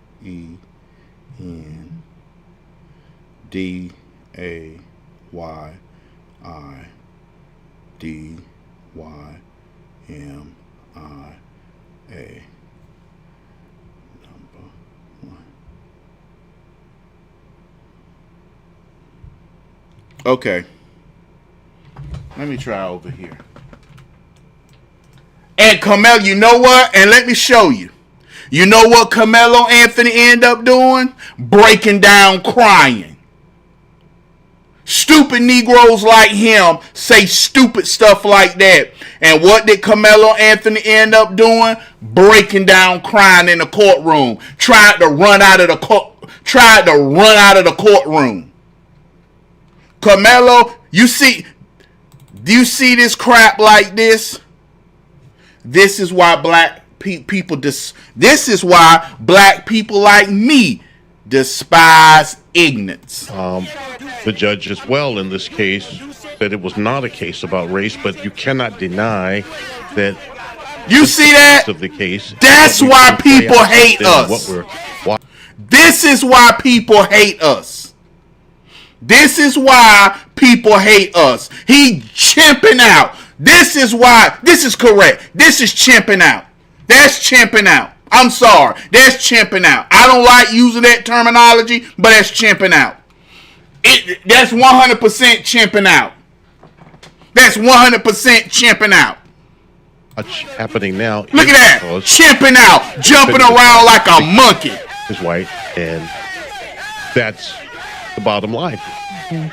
Number 1. Okay. Let me try over here. And Karmelo, you know what? And let me show you. You know what Karmelo Anthony ended up doing? Breaking down, crying. Stupid Negroes like him say stupid stuff like that. And what did Karmelo Anthony end up doing? Breaking down, crying in the courtroom. Tried to run out of the courtroom. Karmelo, do you see this crap like this? This is why black people this is why black people like me despise ignorance. The judge as well in this case said it was not a case about race, but you cannot deny that. You see that? Of the case. That's why people hate us. This is why people hate us. This is why people hate us. He chimping out. This is why. This is correct. This is chimping out. That's chimping out. I'm sorry. That's chimping out. I don't like using that terminology, but that's chimping out. That's 100% chimping out. That's 100% chimping out. What's happening now? Look at that. Chimping out. Jumping around like a monkey. Is white, and that's the bottom line.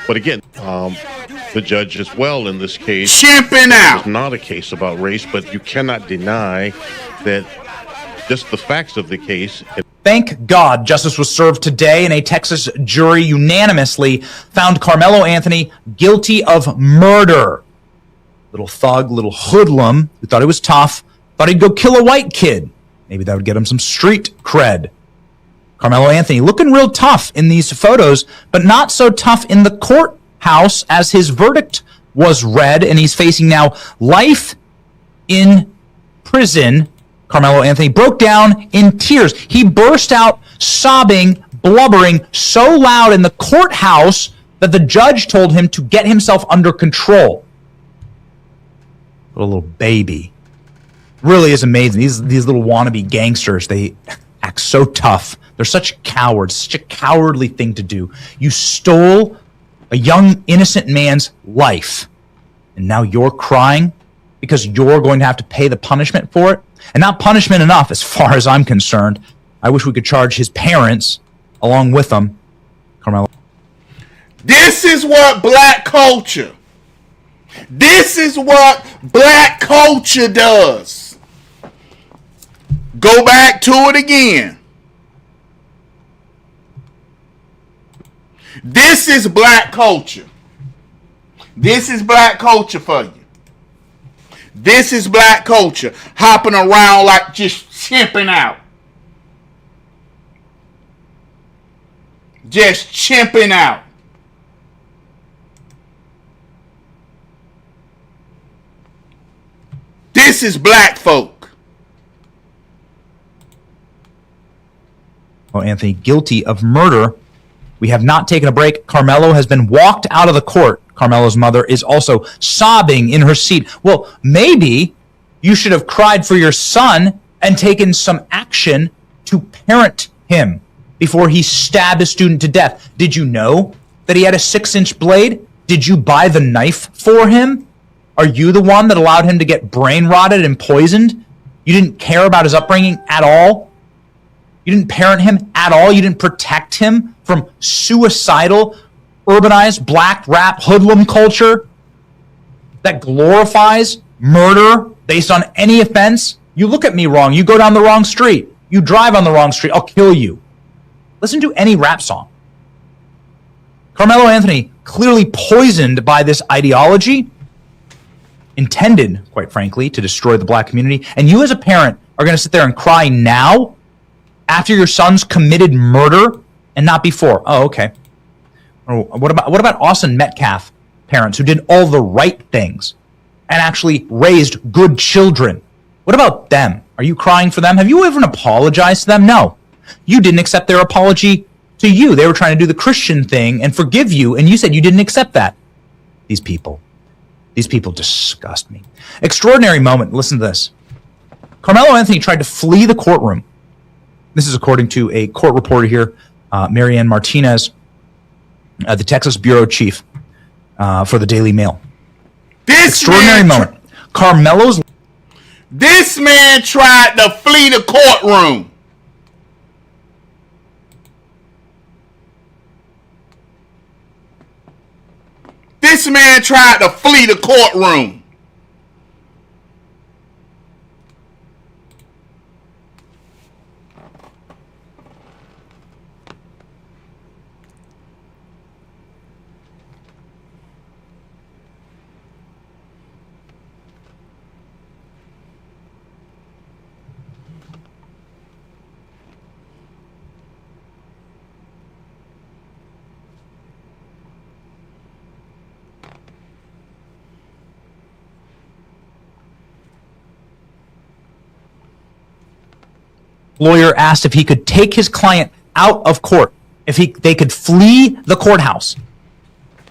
But again, the judge as well in this case chimping out. It's not a case about race, but you cannot deny that just the facts of the case. Thank God justice was served today, and a Texas jury unanimously found Karmelo Anthony guilty of murder. Little thug, little hoodlum who thought he was tough, thought he'd go kill a white kid. Maybe that would get him some street cred. Karmelo Anthony looking real tough in these photos, but not so tough in the courthouse as his verdict was read, and he's facing now life in prison. Karmelo Anthony broke down in tears. He burst out sobbing, blubbering so loud in the courthouse that the judge told him to get himself under control. What a little baby. Really is amazing. These little wannabe gangsters, they act so tough. They're such cowards, such a cowardly thing to do. You stole a young, innocent man's life, and now you're crying because you're going to have to pay the punishment for it? And not punishment enough, as far as I'm concerned. I wish we could charge his parents along with them. Karmelo. This is what black culture. This is what black culture does. Go back to it again. This is black culture. This is black culture for you. This is black culture. Hopping around like just chimping out. Just chimping out. This is black folk. Oh, Anthony, guilty of murder. We have not taken a break. Karmelo has been walked out of the court. Karmelo's mother is also sobbing in her seat. Well, maybe You should have cried for your son and taken some action to parent him before he stabbed a student to death. Did you know that he had a 6-inch blade? Did you buy the knife for him? Are you the one that allowed him to get brain rotted and poisoned? You didn't care about his upbringing at all? You didn't parent him at all? You didn't protect him from suicidal, urbanized, black rap hoodlum culture that glorifies murder based on any offense? You look at me wrong. You go down the wrong street. You drive on the wrong street. I'll kill you. Listen to any rap song. Karmelo Anthony, clearly poisoned by this ideology, intended, quite frankly, to destroy the black community. And you as a parent are going to sit there and cry now after your son's committed murder and not before. Oh, okay. What about Austin Metcalf parents who did all the right things and actually raised good children? What about them? Are you crying for them? Have you ever apologized to them? No. You didn't accept their apology to you. They were trying to do the Christian thing and forgive you, and you said you didn't accept that. These people disgust me. Extraordinary moment. Listen to this. Karmelo Anthony tried to flee the courtroom. This is according to a court reporter here, Marianne Martinez, the Texas bureau chief for the Daily Mail. Extraordinary moment. This man tried to flee the courtroom. This man tried to flee the courtroom. Lawyer asked if he could take his client out of court, if they could flee the courthouse.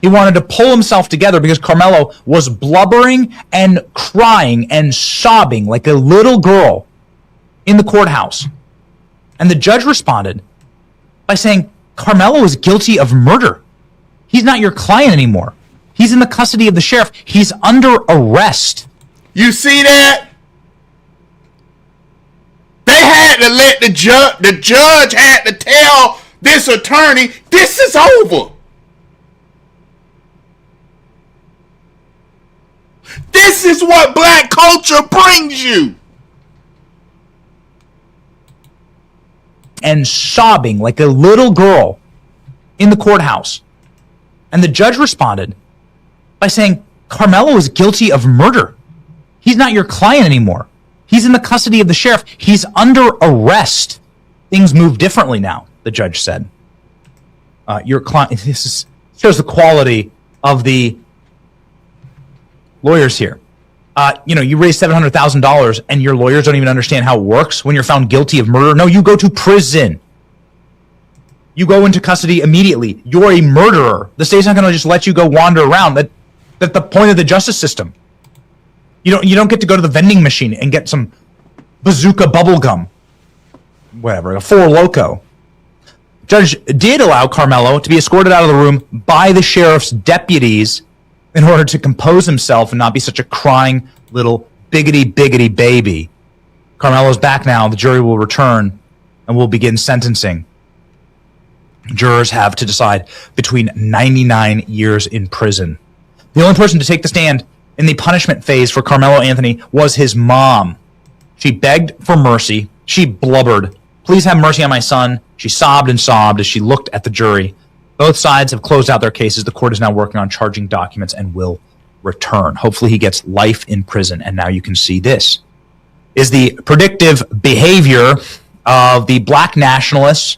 He wanted to pull himself together because Karmelo was blubbering and crying and sobbing like a little girl in the courthouse. And the judge responded by saying, Karmelo is guilty of murder. He's not your client anymore. He's in the custody of the sheriff. He's under arrest. You see that? They had to let the judge had to tell this attorney, this is over. This is what black culture brings you. And sobbing like a little girl in the courthouse. And the judge responded by saying, Karmelo is guilty of murder. He's not your client anymore. He's in the custody of the sheriff. He's under arrest. Things move differently now, the judge said. Your client, this shows the quality of the lawyers here. You raise $700,000 and your lawyers don't even understand how it works when you're found guilty of murder. No, you go to prison. You go into custody immediately. You're a murderer. The state's not going to just let you go wander around. That's the point of the justice system. You don't get to go to the vending machine and get some bazooka bubble gum. Whatever, a Four Loko. Judge did allow Karmelo to be escorted out of the room by the sheriff's deputies in order to compose himself and not be such a crying little biggity baby. Karmelo's back now. The jury will return and will begin sentencing. Jurors have to decide between 99 years in prison. The only person to take the stand in the punishment phase for Karmelo Anthony was his mom. She begged for mercy. She blubbered, "Please have mercy on my son." She sobbed and sobbed as she looked at the jury. Both sides have closed out their cases. The court is now working on charging documents and will return. Hopefully he gets life in prison. And now you can see this is the predictive behavior of the black nationalists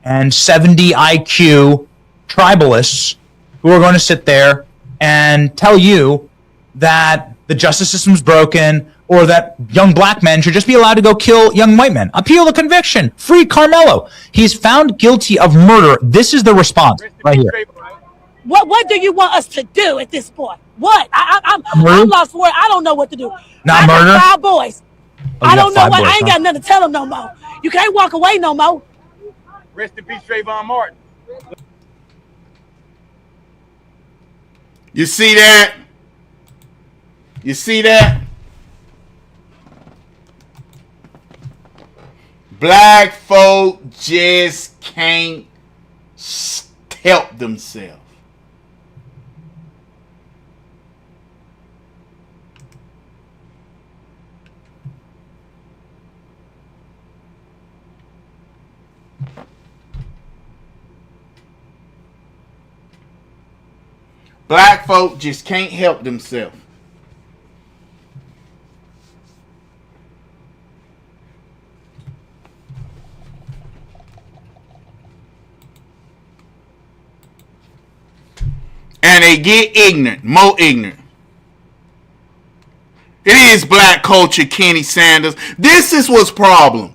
and 70 IQ tribalists who are going to sit there and tell you that the justice system's broken or that young black men should just be allowed to go kill young white men. Appeal the conviction. Free Karmelo. He's found guilty of murder. This is the response right here. What do you want us to do at this point? What? I'm lost for word. I don't know what to do. Not I murder? got 5 boys. Oh, I you don't got know 5 what. boys, I ain't huh? got nothing to tell them no more. You can't walk away no more. Rest in peace, Trayvon Martin. You see that? You see that? Black folk just can't help themselves. Black folk just can't help themselves. And they get ignorant, more ignorant. It is black culture, Kenny Sanders. This is what's problem.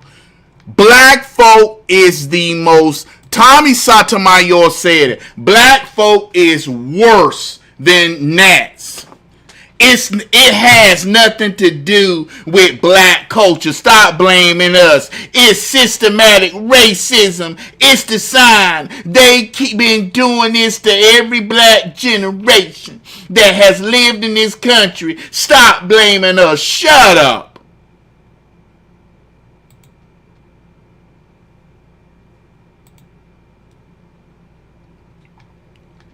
Black folk is the most, Tommy Sotomayor said it, black folk is worse than gnats. It has nothing to do with black culture. Stop blaming us. It's systematic racism. It's the sign. They keep been doing this to every black generation that has lived in this country. Stop blaming us. Shut up.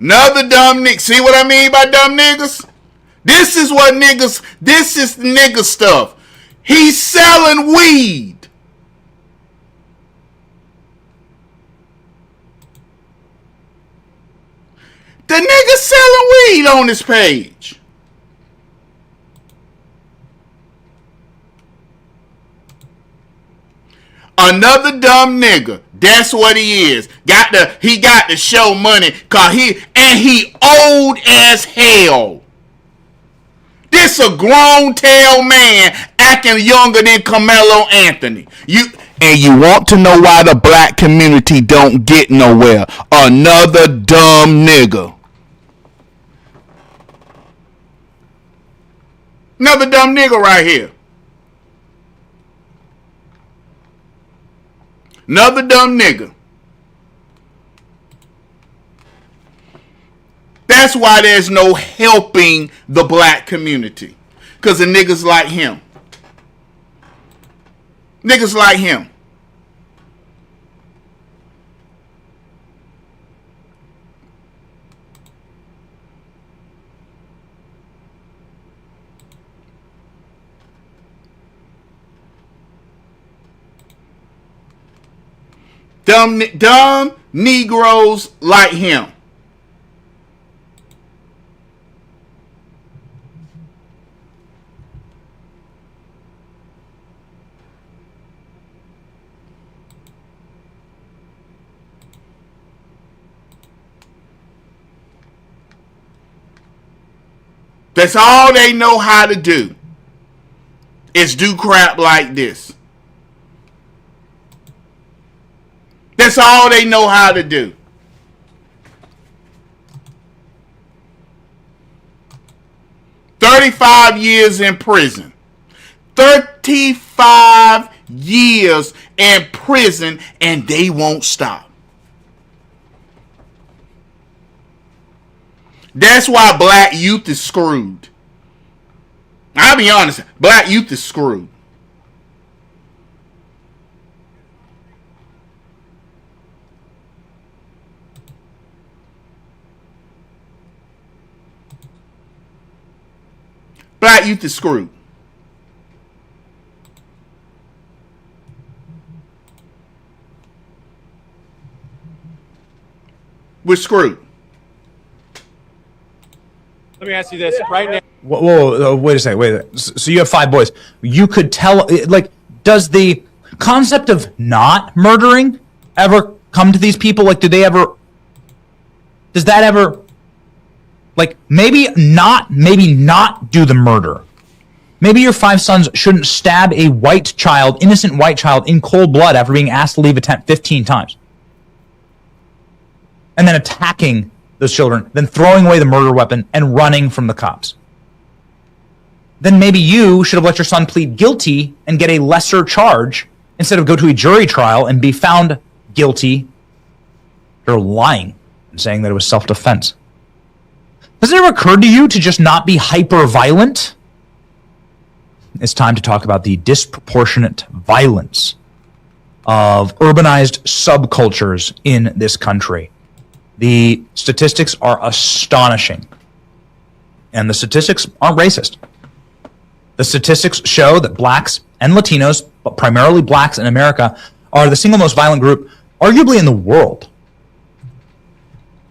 Another dumb nigga. See what I mean by dumb niggas? This is what niggas, this is nigga stuff. He's selling weed. The nigga selling weed on this page. Another dumb nigga. That's what he is. He got to show money cause he old as hell. This a grown tail man acting younger than Karmelo Anthony. You want to know why the black community don't get nowhere? Another dumb nigga. Another dumb nigga right here. Another dumb nigga. That's why there's no helping the black community. Because of niggas like him. Niggas like him. Dumb Negroes like him. That's all they know how to do. Is do crap like this. That's all they know how to do. $35 years in prison. 35 years in prison and they won't stop. That's why black youth is screwed. I'll be honest, black youth is screwed. Black youth is screwed. We're screwed. Let me ask you this right now. Whoa, wait a second. Wait. So you have 5 boys. You could tell, like, does the concept of not murdering ever come to these people? Like, does that ever, like, maybe not do the murder? Maybe your 5 sons shouldn't stab a innocent white child in cold blood after being asked to leave a tent 15 times. And then attacking those children, than throwing away the murder weapon and running from the cops. Then maybe you should have let your son plead guilty and get a lesser charge instead of go to a jury trial and be found guilty for lying and saying that it was self-defense. Has it ever occurred to you to just not be hyper-violent? It's time to talk about the disproportionate violence of urbanized subcultures in this country. The statistics are astonishing. And the statistics aren't racist. The statistics show that blacks and Latinos, but primarily blacks in America, are the single most violent group, arguably in the world.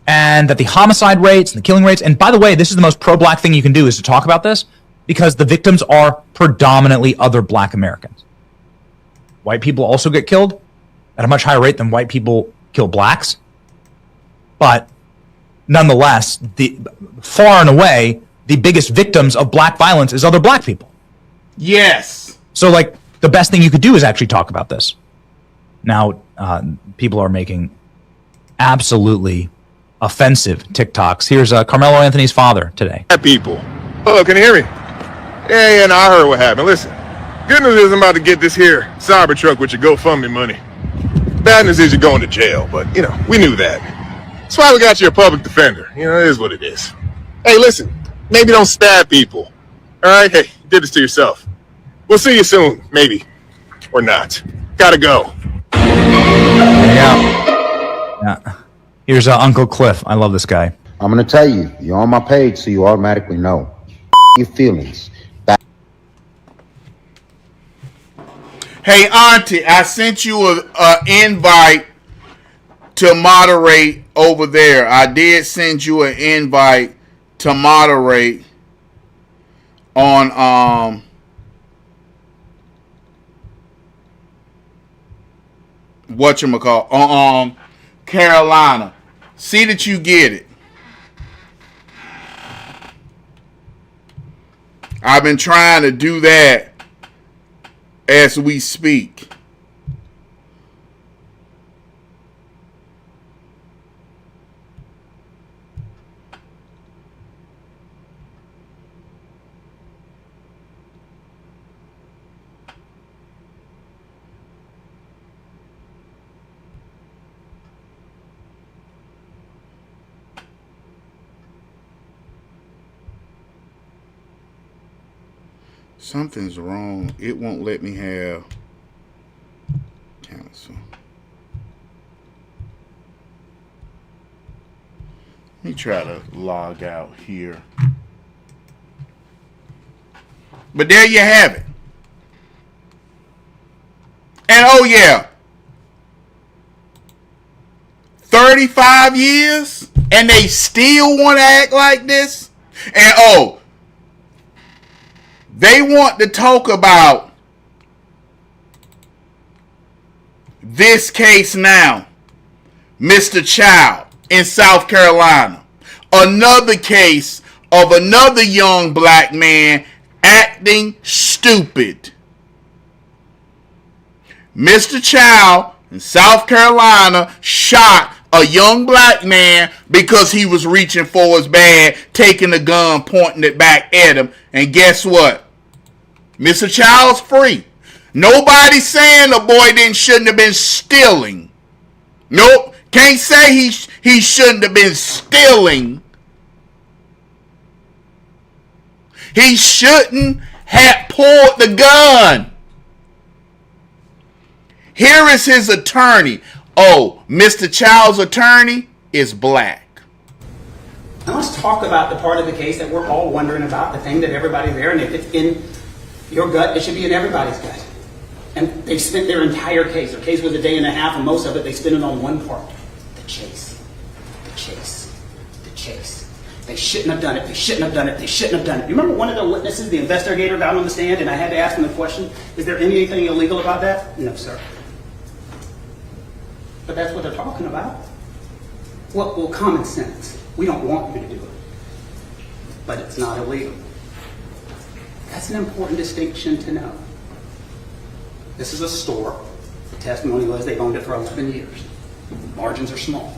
And that the homicide rates and the killing rates, and by the way, this is the most pro-black thing you can do is to talk about this, because the victims are predominantly other black Americans. White people also get killed at a much higher rate than white people kill blacks. But nonetheless, far and away, the biggest victims of black violence is other black people. Yes. So, like, the best thing you could do is actually talk about this. Now, people are making absolutely offensive TikToks. Here's Karmelo Anthony's father today. People. Oh, can you hear me? Yeah, no, I heard what happened. Listen, good news is I'm about to get this here cyber truck with your GoFundMe money. Bad news is you're going to jail, but, we knew that. That's why we got you a public defender. It is what it is. Hey, listen, maybe don't stab people. All right? Hey, you did this to yourself. We'll see you soon, maybe. Or not. Gotta go. Yeah. Here's Uncle Cliff. I love this guy. I'm going to tell you, you're on my page, so you automatically know. Your feelings. Hey, Auntie, I sent you an invite to moderate over there. I did send you an invite to moderate on whatchamacallit, on Carolina. See that you get it. I've been trying to do that as we speak. Something's wrong. It won't let me have cancel. Let me try to log out here. But there you have it. And oh yeah, 35 years and they still want to act like this? And oh, they want to talk about this case now. Mr. Child in South Carolina. Another case of another young black man acting stupid. Mr. Child in South Carolina shot a young black man because he was reaching for his bag, taking a gun, pointing it back at him. And guess what? Mr. Child's free. Nobody's saying the boy shouldn't have been stealing. Nope. Can't say he shouldn't have been stealing. He shouldn't have pulled the gun. Here is his attorney. Oh, Mr. Child's attorney is black. Now let's talk about the part of the case that we're all wondering about, the thing that everybody's there, and if it's in your gut, it should be in everybody's gut. And they spent their entire case. Their case was a day and a half, and most of it they spent it on one part. The chase. The chase. The chase. They shouldn't have done it. They shouldn't have done it. They shouldn't have done it. You remember one of the witnesses, the investigator, got on the stand, and I had to ask him the question, is there anything illegal about that? No, sir. But that's what they're talking about. Well, common sense. We don't want you to do it. But it's not illegal. That's an important distinction to know. This is a store. The testimony was they've owned it for 11 years. Margins are small.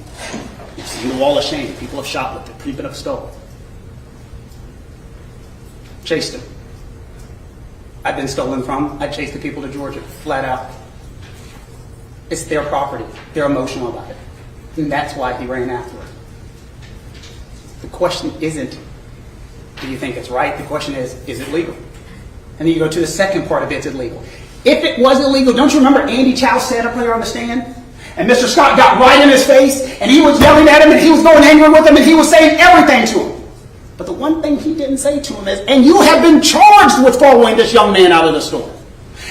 You've seen the wall of shame. People have shoplifted, people have stolen. Chased them. I've been stolen from. I chased the people to Georgia, flat out. It's their property. They're emotional about it. And that's why he ran after her. The question isn't, do you think it's right? The question is it legal? And then you go to the second part of it's illegal. If it was illegal, don't you remember Andy Chow sat up there on the stand? And Mr. Scott got right in his face, and he was yelling at him, and he was going angry with him, and he was saying everything to him. But the one thing he didn't say to him is, and you have been charged with following this young man out of the store.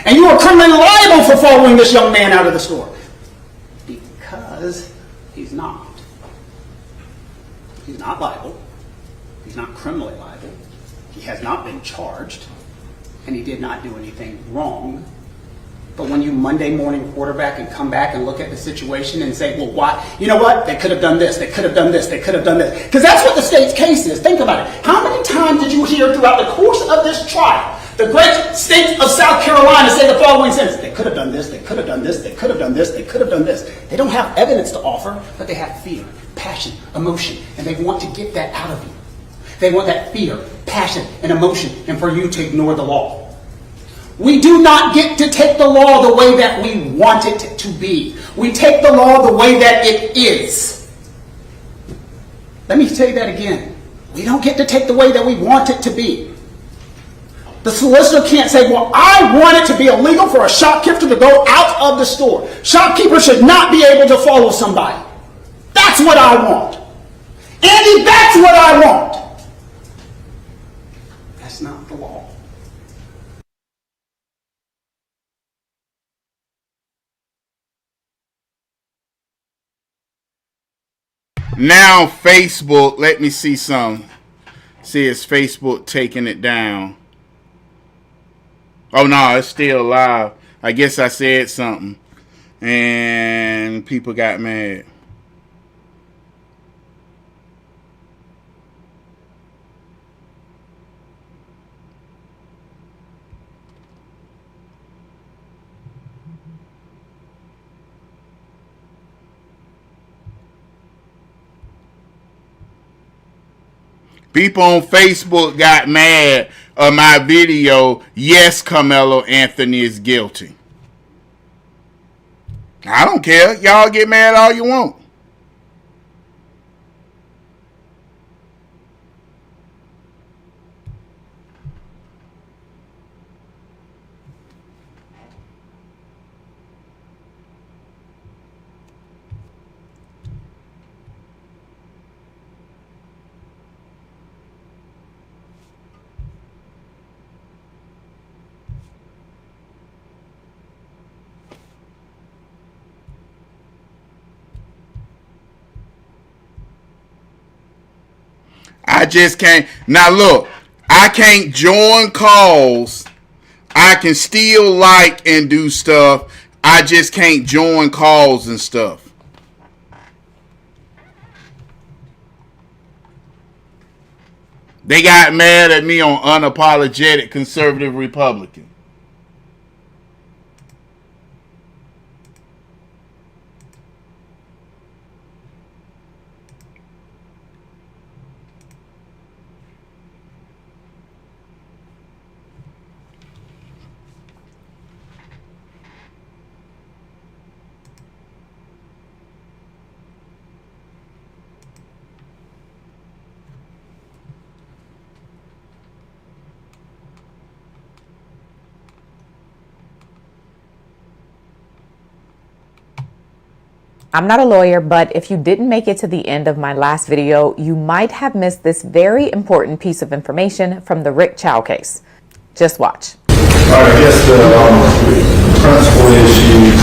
And you are criminally liable for following this young man out of the store. Because he's not. He's not liable. He's not criminally liable. He has not been charged. And he did not do anything wrong. But when you Monday morning quarterback and come back and look at the situation and say, well, why? You know what? They could have done this. They could have done this. They could have done this. Because that's what the state's case is. Think about it. How many times did you hear throughout the course of this trial the great state of South Carolina say the following sentence? They could have done this. They could have done this. They could have done this. They could have done this. They don't have evidence to offer, but they have fear, passion, emotion, and they want to get that out of you. They want that fear, passion, and emotion, and for you to ignore the law. We do not get to take the law the way that we want it to be. We take the law the way that it is. Let me say that again. We don't get to take the way that we want it to be. The solicitor can't say, well, I want it to be illegal for a shopkeeper to go out of the store. Shopkeepers should not be able to follow somebody. That's what I want. Andy, that's what I want. That's not the law. Now Facebook, let me see some. See, is Facebook taking it down? Oh no, it's still live. I guess I said something and people got mad. People on Facebook got mad at my video. Yes, Karmelo Anthony is guilty. I don't care. Y'all get mad all you want. I just can't. Now look, I can't join calls. I can still like and do stuff. I just can't join calls and stuff. They got mad at me on unapologetic conservative Republican. I'm not a lawyer, but if you didn't make it to the end of my last video, you might have missed this very important piece of information from the Rick Chow case. Just watch. I guess the principal issue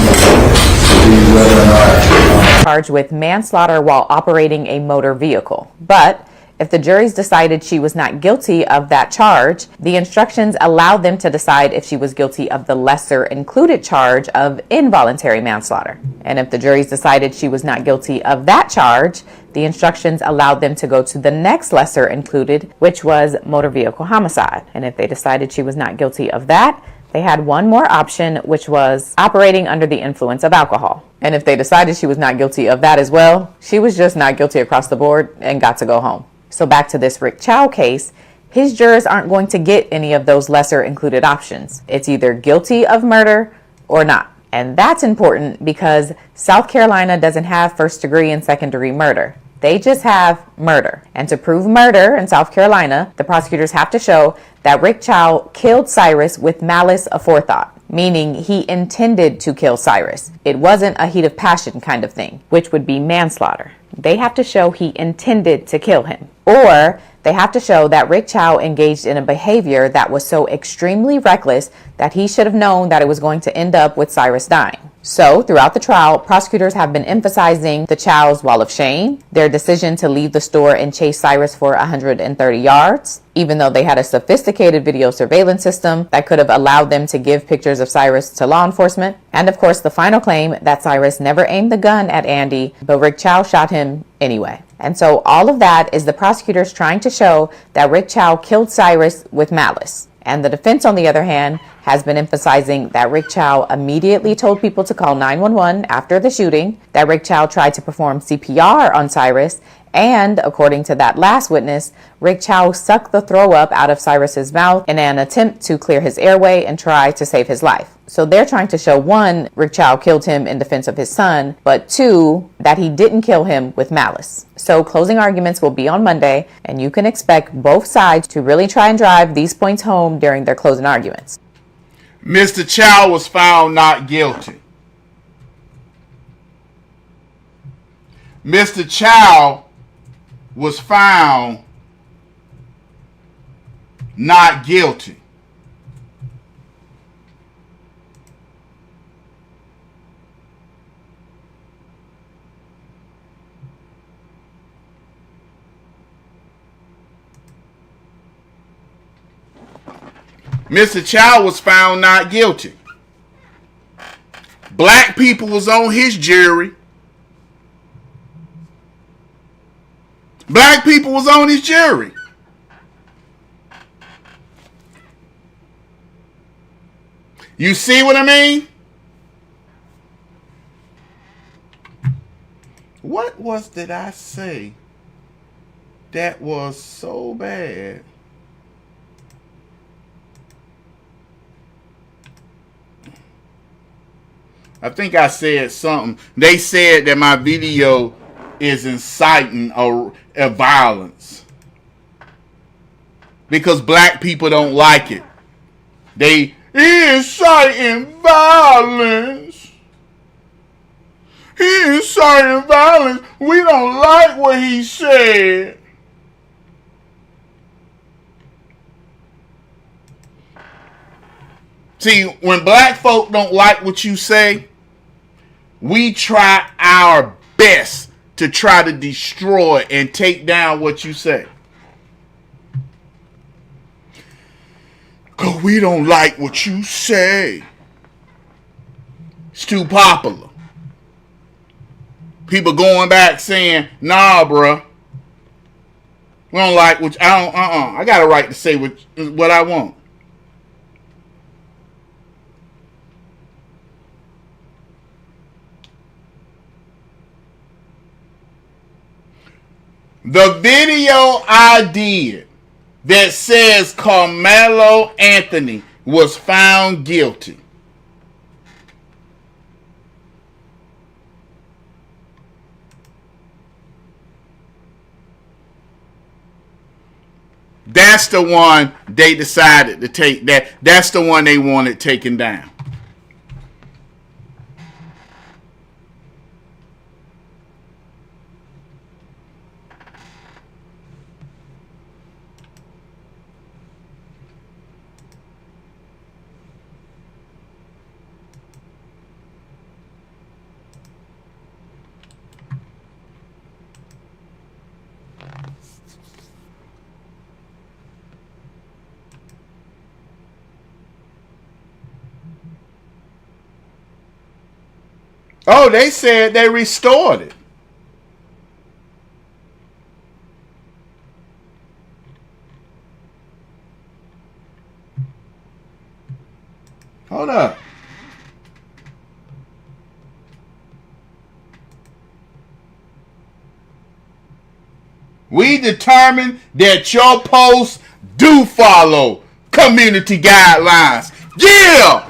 is whether or not Charged with manslaughter while operating a motor vehicle. But if the juries decided she was not guilty of that charge, the instructions allowed them to decide if she was guilty of the lesser included charge of involuntary manslaughter. And if the juries decided she was not guilty of that charge, the instructions allowed them to go to the next lesser included, which was motor vehicle homicide. And if they decided she was not guilty of that, They had one more option, which was operating under the influence of alcohol. And if they decided she was not guilty of that as well, she was just not guilty across the board and got to go home. So back to this Rick Chow case, his jurors aren't going to get any of those lesser included options. It's either guilty of murder or not. And that's important because South Carolina doesn't have first degree and second degree murder. They just have murder. And to prove murder in South Carolina, the prosecutors have to show that Rick Chow killed Cyrus with malice aforethought, meaning he intended to kill Cyrus. It wasn't a heat of passion kind of thing, which would be manslaughter. They have to show he intended to kill him. Or they have to show that Rick Chow engaged in a behavior that was so extremely reckless that he should have known that it was going to end up with Cyrus dying. So, throughout the trial, prosecutors have been emphasizing the Chow's wall of shame, their decision to leave the store and chase Cyrus for 130 yards, even though they had a sophisticated video surveillance system that could have allowed them to give pictures of Cyrus to law enforcement, and of course the final claim that Cyrus never aimed the gun at Andy, but Rick Chow shot him anyway. And so all of that is the prosecutors trying to show that Rick Chow killed Cyrus with malice. And the defense, on the other hand, has been emphasizing that Rick Chow immediately told people to call 911 after the shooting, that Rick Chow tried to perform CPR on Cyrus, and according to that last witness, Rick Chow sucked the throw up out of Cyrus's mouth in an attempt to clear his airway and try to save his life. So they're trying to show, one, Rick Chow killed him in defense of his son, but two, that he didn't kill him with malice. So closing arguments will be on Monday, and you can expect both sides to really try and drive these points home during their closing arguments. Mr. Chow was found not guilty. Mr. Chow was found not guilty. Mr. Chow was found not guilty. Black people was on his jury. Black people was on his jury. You see what I mean? What was did I say that was so bad? I think I said something. They said that my video is inciting a violence because black people don't like it. He inciting violence. He inciting violence. We don't like what he said. See, when black folk don't like what you say, we try our best to try to destroy and take down what you say. Because we don't like what you say. It's too popular. People going back saying, nah, bruh. We don't like what I got a right to say what I want. The video I did that says Karmelo Anthony was found guilty. That's the one they decided to take. That's the one they wanted taken down. Oh, they said they restored it. Hold up. We determined that your posts do follow community guidelines. Yeah!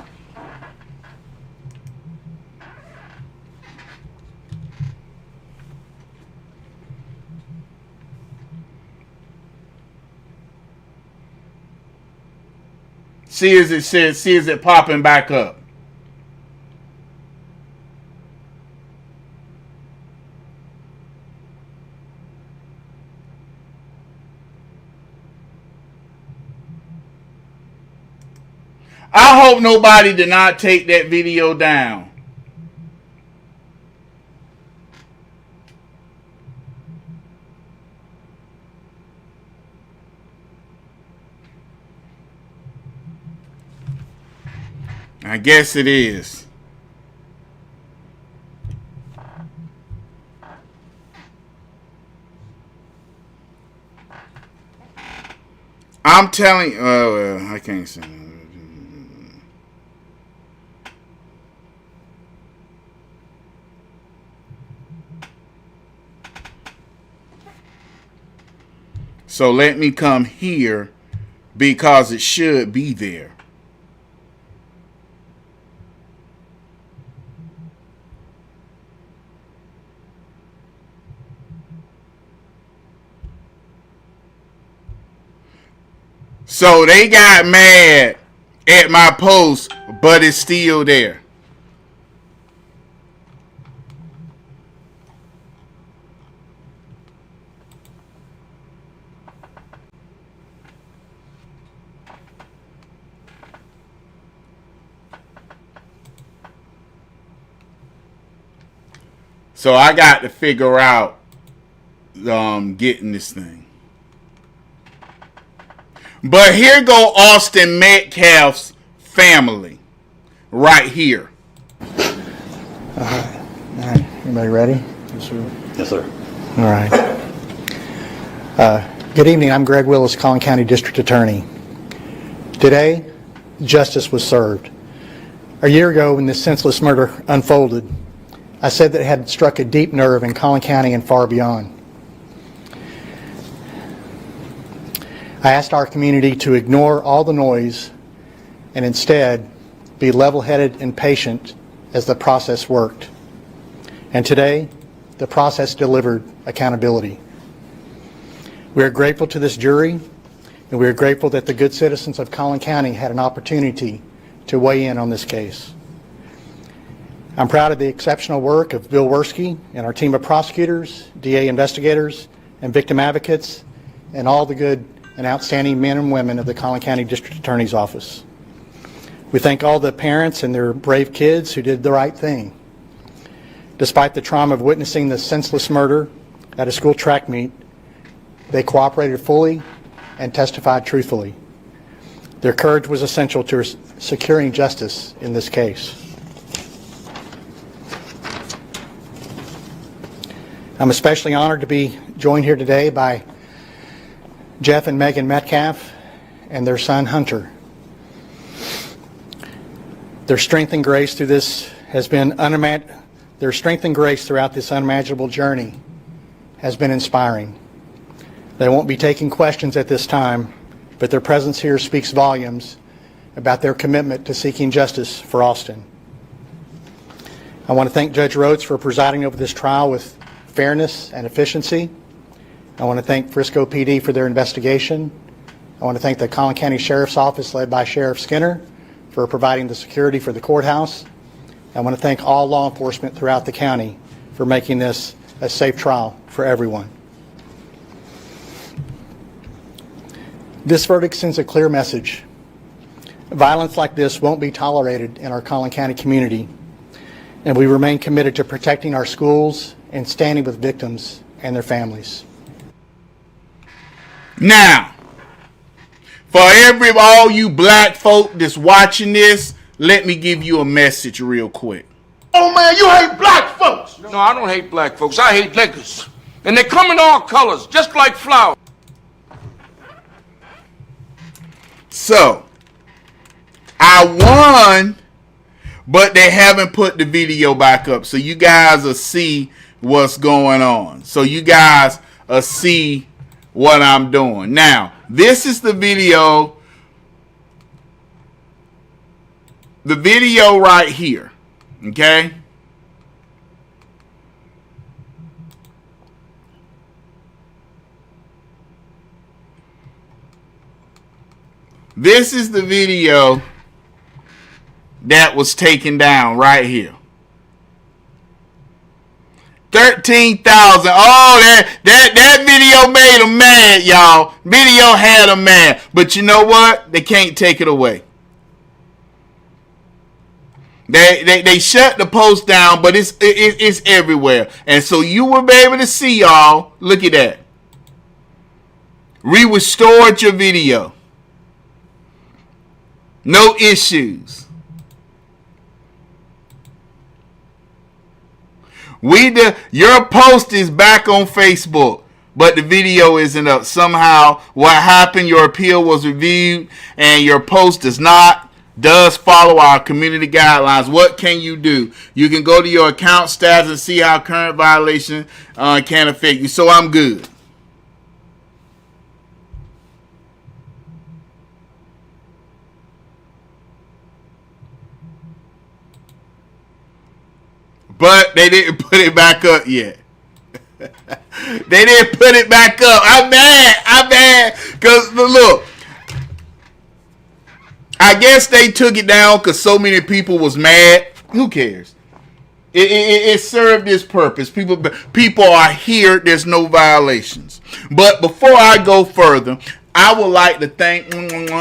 See as it says, see as it popping back up. I hope nobody did not take that video down. I guess it is. I'm telling I can't say that. So let me come here because it should be there. So they got mad at my post, but it's still there. So I got to figure out getting this thing. But here go Austin Metcalf's family right here. All right. Everybody ready? Yes, sir. Yes, sir. All right. Good evening. I'm Greg Willis, Collin County District Attorney. Today, justice was served. A year ago, when this senseless murder unfolded, I said that it had struck a deep nerve in Collin County and far beyond. I asked our community to ignore all the noise and instead be level-headed and patient as the process worked. And today, the process delivered accountability. We are grateful to this jury, and we are grateful that the good citizens of Collin County had an opportunity to weigh in on this case. I'm proud of the exceptional work of Bill Werski and our team of prosecutors, DA investigators, and victim advocates, and all the good and outstanding men and women of the Collin County District Attorney's Office. We thank all the parents and their brave kids who did the right thing. Despite the trauma of witnessing the senseless murder at a school track meet, they cooperated fully and testified truthfully. Their courage was essential to securing justice in this case. I'm especially honored to be joined here today by Jeff and Megan Metcalf and their son Hunter. Their strength and grace through this has been their strength and grace throughout this unimaginable journey has been inspiring. They won't be taking questions at this time, but their presence here speaks volumes about their commitment to seeking justice for Austin. I want to thank Judge Rhodes for presiding over this trial with fairness and efficiency. I want to thank Frisco PD for their investigation. I want to thank the Collin County Sheriff's Office led by Sheriff Skinner for providing the security for the courthouse. I want to thank all law enforcement throughout the county for making this a safe trial for everyone. This verdict sends a clear message. Violence like this won't be tolerated in our Collin County community, and we remain committed to protecting our schools and standing with victims and their families. Now, for all you black folk that's watching this, let me give you a message real quick. Oh man, you hate black folks! No, I don't hate black folks. I hate niggas. And they come in all colors, just like flowers. So, I won, but they haven't put the video back up. So you guys will see what's going on. So you guys will see what I'm doing. Now, this is the video. The video right here. Okay? This is the video that was taken down right here. 13,000. Oh, that video made them mad, y'all. Video had them mad. But you know what? They can't take it away. They shut the post down, but it's everywhere. And so you will be able to see, y'all. Look at that. We restored your video. No issues. Your post is back on Facebook, but the video isn't up. Somehow, what happened? Your appeal was reviewed, and your post does follow our community guidelines. What can you do? You can go to your account status and see how current violation can affect you. So I'm good. But they didn't put it back up yet. They didn't put it back up. I'm mad. Because, look, I guess they took it down because so many people was mad. Who cares? It served its purpose. People are here. There's no violations. But before I go further, I would like to thank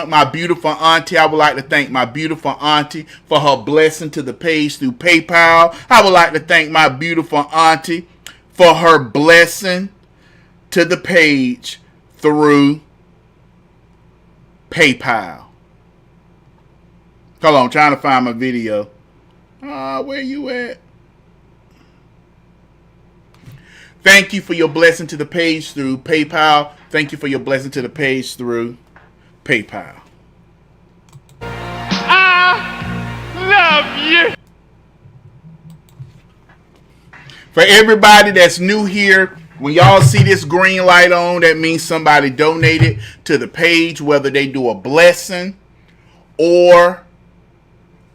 my beautiful auntie. I would like to thank my beautiful auntie for her blessing to the page through PayPal. I would like to thank my beautiful auntie for her blessing to the page through PayPal. Hold on, I'm trying to find my video. Where you at? Thank you for your blessing to the page through PayPal. Thank you for your blessing to the page through PayPal. I love you. For everybody that's new here, when y'all see this green light on, that means somebody donated to the page, whether they do a blessing or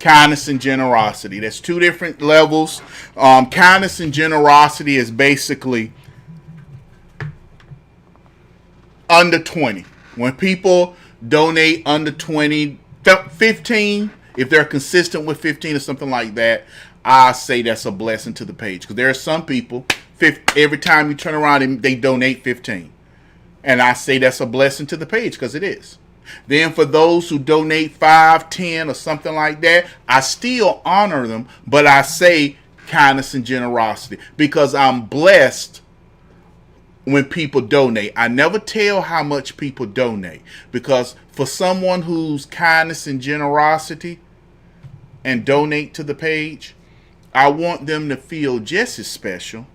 kindness and generosity. That's two different levels. Kindness and generosity is basically under 20. When people donate under 20, 15, if they're consistent with 15 or something like that, I say that's a blessing to the page. Because there are some people, every time you turn around and they donate 15. And I say that's a blessing to the page because it is. Then for those who donate 5, 10 or something like that, I still honor them, but I say kindness and generosity because I'm blessed when people donate. I never tell how much people donate because for someone who's kindness and generosity and donate to the page, I want them to feel just as special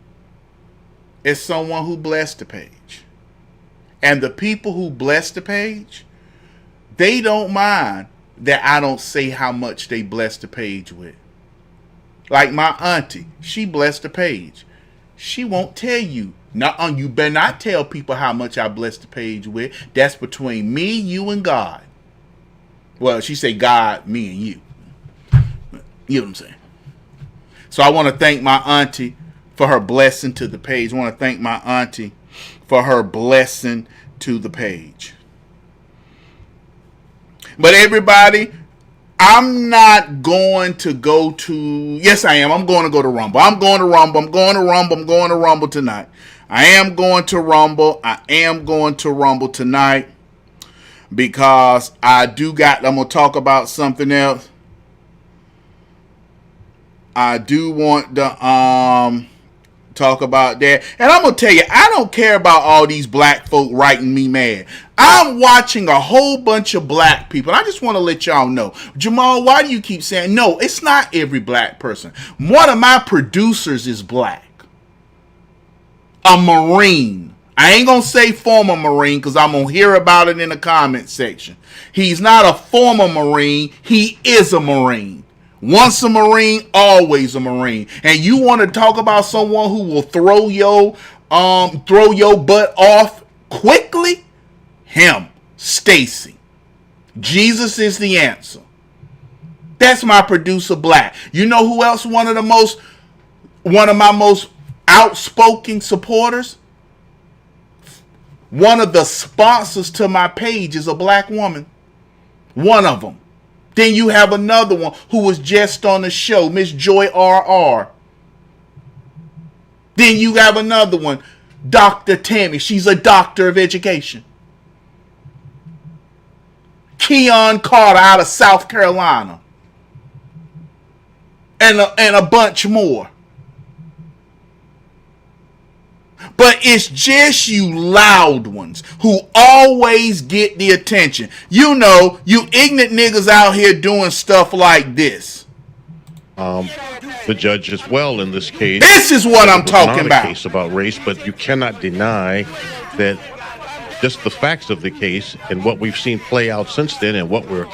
as someone who blessed the page. And the people who bless the page, they don't mind that I don't say how much they bless the page with. Like my auntie, she blessed the page. She won't tell you. You better not tell people how much I bless the page with. That's between me, you, and God. Well, she say God, me, and you. You know what I'm saying? So I want to thank my auntie for her blessing to the page. I want to thank my auntie for her blessing to the page. But everybody, I'm not going to go to... Yes, I am. I'm going to go to Rumble. I'm going to Rumble. I'm going to Rumble. I'm going to Rumble tonight. I am going to Rumble. I am going to Rumble tonight because I'm going to talk about something else. I do want to talk about that. And I'm going to tell you, I don't care about all these black folk writing me mad. I'm watching a whole bunch of black people. I just want to let y'all know. Jamal, why do you keep saying, no, it's not every black person. One of my producers is black. A Marine. I ain't going to say former Marine because I'm going to hear about it in the comment section. He's not a former Marine. He is a Marine. Once a Marine, always a Marine. And you want to talk about someone who will throw your butt off quickly? Him, Stacey. Jesus is the answer. That's my producer, Black. You know who else? One of my most outspoken supporters. One of the sponsors to my page is a black woman. One of them. Then you have another one who was just on the show, Miss Joy RR. Then you have another one, Dr. Tammy. She's a doctor of education. Keon Carter out of South Carolina. And a bunch more. But it's just you loud ones who always get the attention. You know, you ignorant niggas out here doing stuff like this. The judge as well in this case. This is what I'm talking about. Case about race, but you cannot deny that just the facts of the case and what we've seen play out since then and what we're...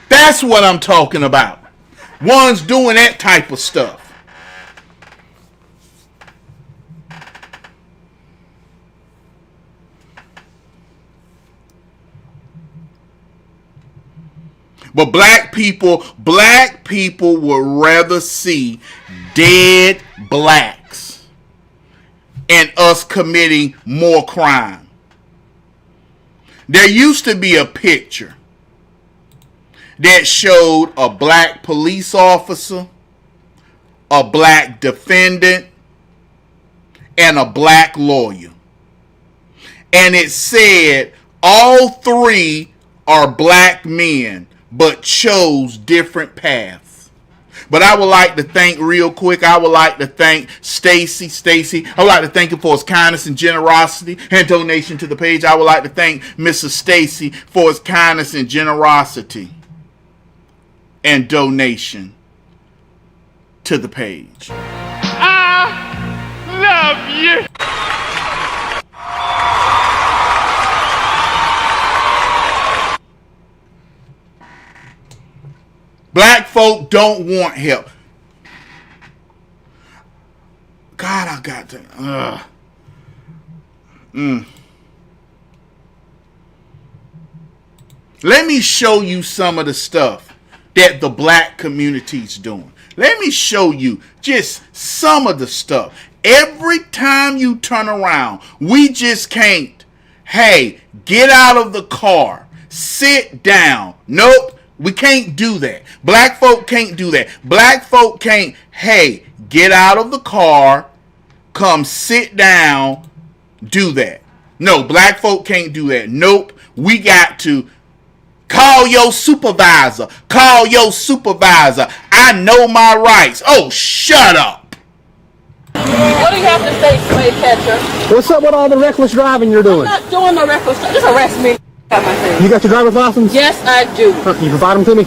That's what I'm talking about. Ones doing that type of stuff. But black people would rather see dead blacks and us committing more crime. There used to be a picture that showed a black police officer, a black defendant, and a black lawyer. And it said all three are black men, but chose different paths. But I would like to thank real quick, I would like to thank Stacey. I would like to thank him for his kindness and generosity and donation to the page. I would like to thank Mrs. Stacey for his kindness and generosity and donation to the page. I love you. Black folk don't want help. God, I got to. Let me show you some of the stuff that the black community's doing. Let me show you just some of the stuff. Every time you turn around, we just can't, hey, get out of the car, sit down. Nope. We can't do that. Black folk can't do that. Black folk can't, hey, get out of the car, come sit down, do that. No, black folk can't do that. Nope. We got to call your supervisor. Call your supervisor. I know my rights. Oh, shut up. What do you have to say, slave catcher? What's up with all the reckless driving you're doing? I'm not doing no reckless driving. Just arrest me. You got your driver's license? Yes, I do. You provide them to me?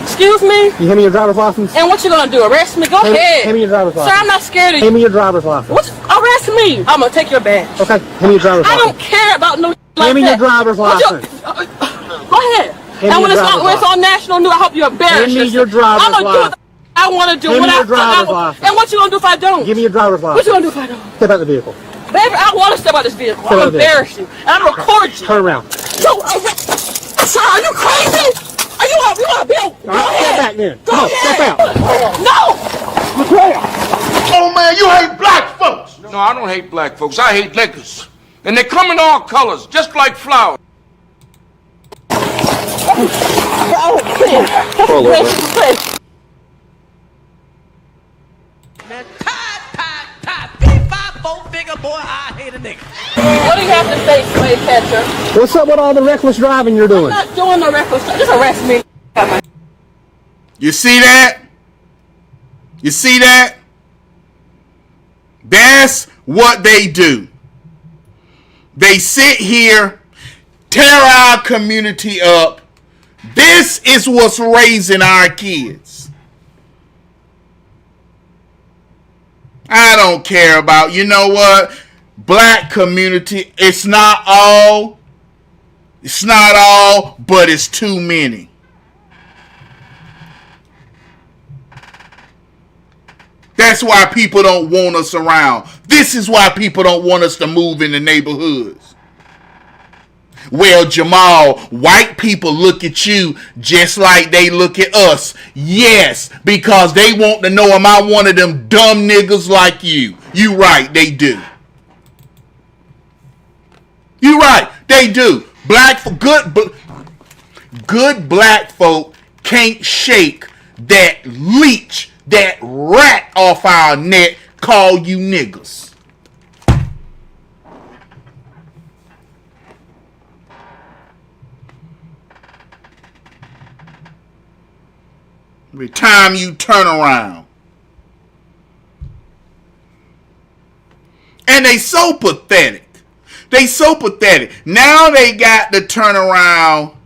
Excuse me? You hand me your driver's license? And what you gonna do? Arrest me? Go ahead. Hand me your driver's license. Sir, I'm not scared of you. Hand me your driver's license. Arrest me. I'm gonna take your badge. Okay, hand me your driver's license. I don't care about no like hand me that. your driver's license. Go ahead. And when it's on national news, I hope you embarrass yourself. Hand me your driver's license. I'm gonna do what I want to do. Hand me your driver's license. And what you gonna do if I don't? Give me your driver's license. What you gonna do if I don't? Step out the vehicle. Baby, I want to step out this vehicle. I'm gonna embarrass you. And I'm gonna record you. Turn around. No, sir, are you crazy? Are you want to be able? Go ahead. Step back then. Go ahead. Step out. No. Oh man, you hate black folks. No, I don't hate black folks. I hate niggas. And they come in all colors, just like flowers. What do you have to say, slave catcher? What's up with all the reckless driving you're doing? I'm not doing no reckless driving. Just arrest me. You see that? You see that? That's what they do. They sit here, tear our community up. This is what's raising our kids. I don't care about, you know what? Black community, it's not all, but it's too many. That's why people don't want us around. This is why people don't want us to move in the neighborhoods. Well, Jamal, white people look at you just like they look at us. Yes, because they want to know, am I one of them dumb niggas like you? You right, they do. You right, they do. Good black folk can't shake that leech, that rat off our neck, call you niggas. Every time you turn around. And they so pathetic. They so pathetic. Now they got to turn around.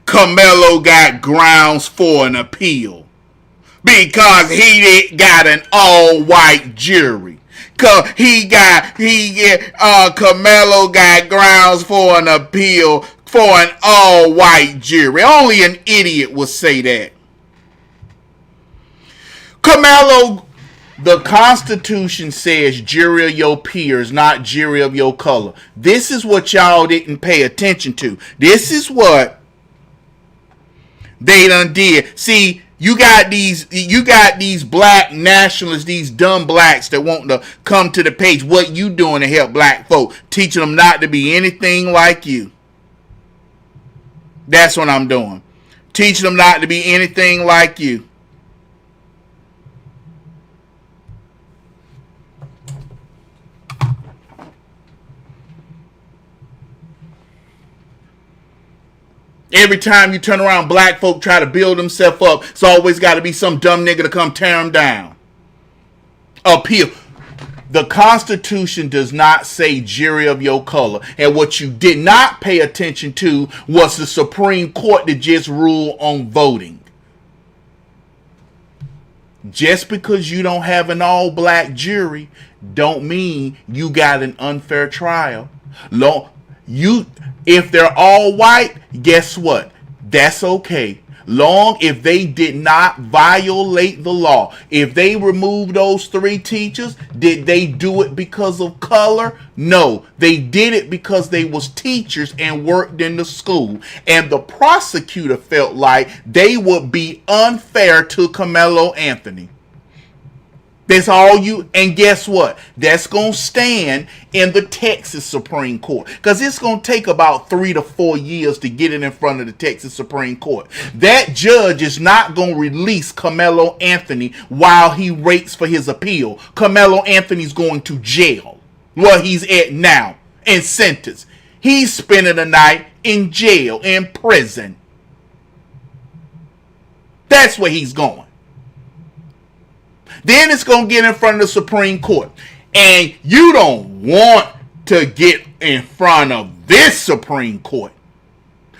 Karmelo got grounds for an appeal because he got an all-white jury. Karmelo got grounds for an appeal for an all-white jury. Only an idiot would say that. Karmelo, the Constitution says jury of your peers, not jury of your color. This is what y'all didn't pay attention to. This is what they done did. See, you got these black nationalists, these dumb blacks that want to come to the page. What you doing to help black folk? Teaching them not to be anything like you. That's what I'm doing. Teaching them not to be anything like you. Every time you turn around, black folk try to build themselves up. It's always got to be some dumb nigga to come tear them down. Appeal. The Constitution does not say jury of your color. And what you did not pay attention to was the Supreme Court that just ruled on voting. Just because you don't have an all-black jury don't mean you got an unfair trial. If they're all white, guess what? That's okay. Long if they did not violate the law. If they removed those 3 teachers, did they do it because of color? No, they did it because they was teachers and worked in the school. And the prosecutor felt like they would be unfair to Karmelo Anthony. That's all you, and guess what? That's going to stand in the Texas Supreme Court. Because it's going to take about 3 to 4 years to get it in front of the Texas Supreme Court. That judge is not going to release Karmelo Anthony while he waits for his appeal. Karmelo Anthony's going to jail. Where he's at now, in sentence. He's spending the night in jail, in prison. That's where he's going. Then it's going to get in front of the Supreme Court. And you don't want to get in front of this Supreme Court.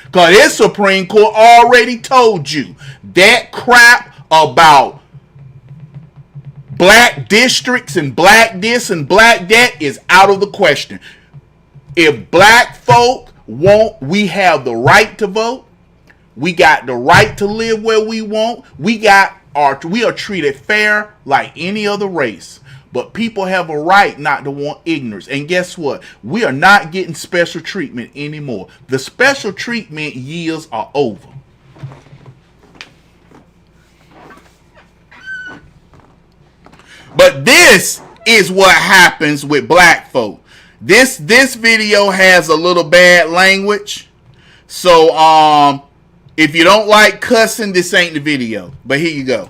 Because this Supreme Court already told you that crap about black districts and black this and black that is out of the question. If black folk we have the right to vote. We got the right to live where we want. We are treated fair like any other race. But people have a right not to want ignorance. And guess what? We are not getting special treatment anymore. The special treatment years are over. But this is what happens with black folk. This video has a little bad language. So if you don't like cussing, this ain't the video. But here you go.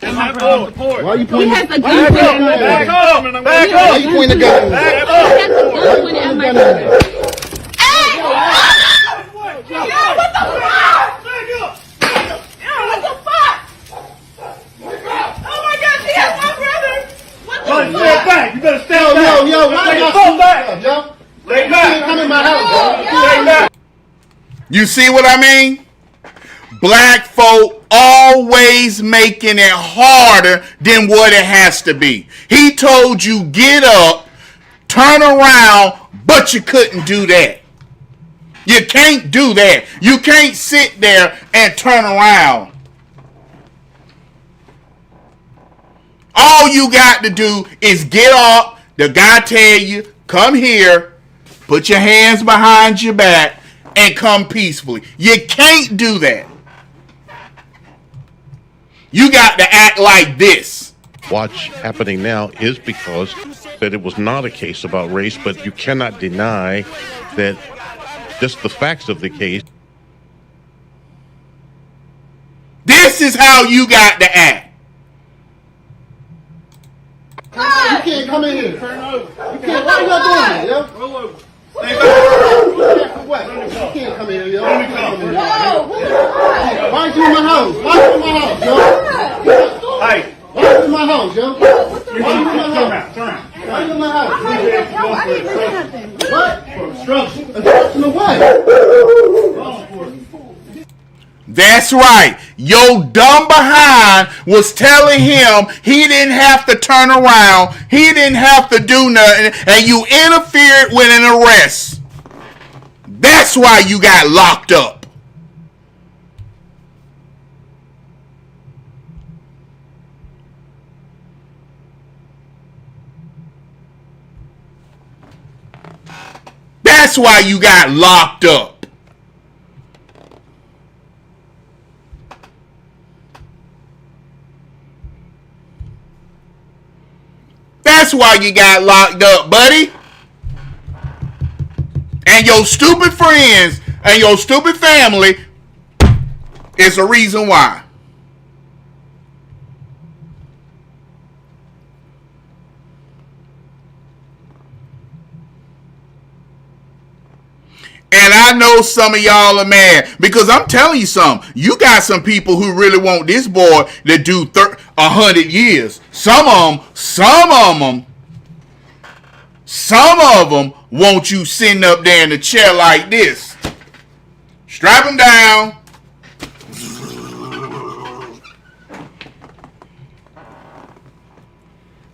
Why are you pointing? He has a gun. Back up! Back up! Why are you pointing the gun? Back up! He has a gun pointed at my brother. Hey! What the fuck? What the fuck? Oh my God! He has my brother. What the fuck? Stand back! You better stand back. Yo! Why y'all stand back? Yo! Lay back! Come in my house. Lay back! You see what I mean? Black folk always making it harder than what it has to be. He told you get up, turn around, but you couldn't do that. You can't do that. You can't sit there and turn around. All you got to do is get up. The guy tell you, come here, put your hands behind your back, and come peacefully. You can't do that. You got to act like this. What's happening now is because that it was not a case about race, but you cannot deny that just the facts of the case. This is how you got to act. You can't come in here. Turn over. You can't. Why are y'all doing that, yo? Roll over. Stay back. What? You can't come in here, yo. Why are you in my house? Why are you in my house, yo? Hey. Why are you in my house, yo? Why are you in my house? Turn around. Why are you in my house? What? Obstruction. Obstruction of what? That's right. Your dumb behind was telling him he didn't have to turn around. He didn't have to do nothing. And you interfered with an arrest. That's why you got locked up. That's why you got locked up. That's why you got locked up, buddy. And your stupid friends and your stupid family is the reason why. And I know some of y'all are mad because I'm telling you something. You got some people who really want this boy to do 100 years. Some of them want you sitting up there in the chair like this. Strap him down.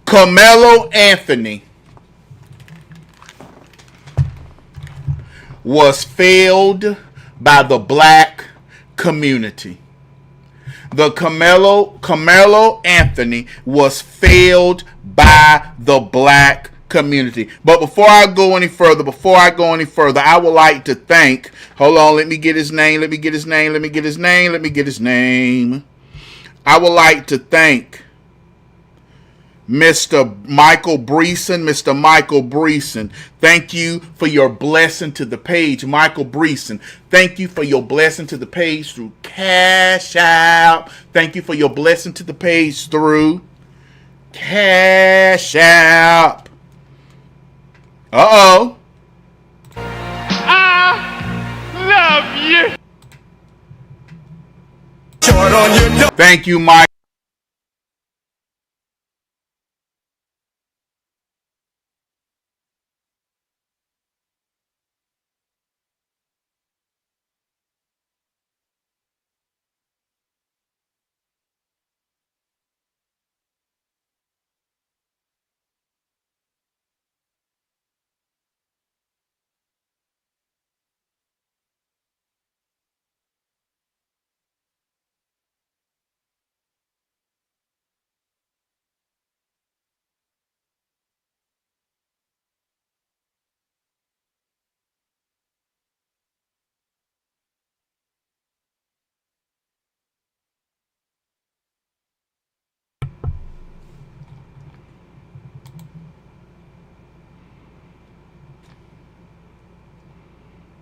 Karmelo Anthony was failed by the black community. The Karmelo Anthony was failed by the black community. But before I go any further, I would like to thank, hold on, let me get his name. I would like to thank Mr. Michael Breeson. Thank you for your blessing to the page, Michael Breeson. Thank you for your blessing to the page through Cash App. Thank you for your blessing to the page through Cash App. Uh-oh. I love you. Thank you, Mike.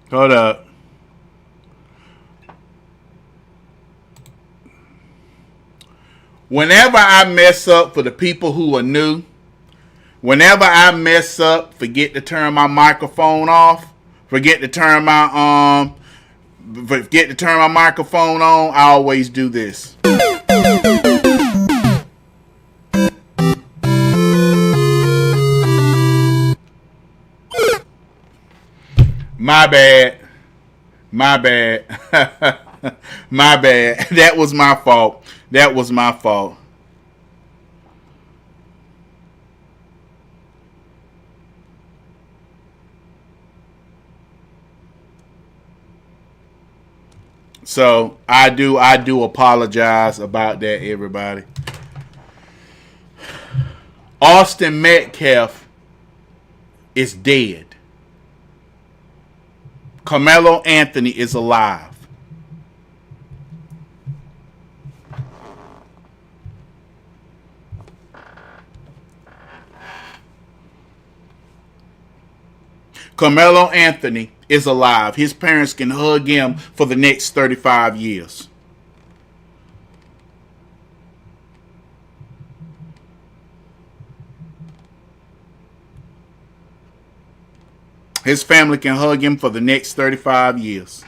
Hold up. Whenever I mess up, for the people who are new, whenever I mess up, forget to turn my microphone off, forget to turn my microphone on, I always do this. My bad. My bad. That was my fault. That was my fault. So I do apologize about that, everybody. Austin Metcalf is dead. Karmelo Anthony is alive. Karmelo Anthony is alive. His parents can hug him for the next 35 years. His family can hug him for the next 35 years.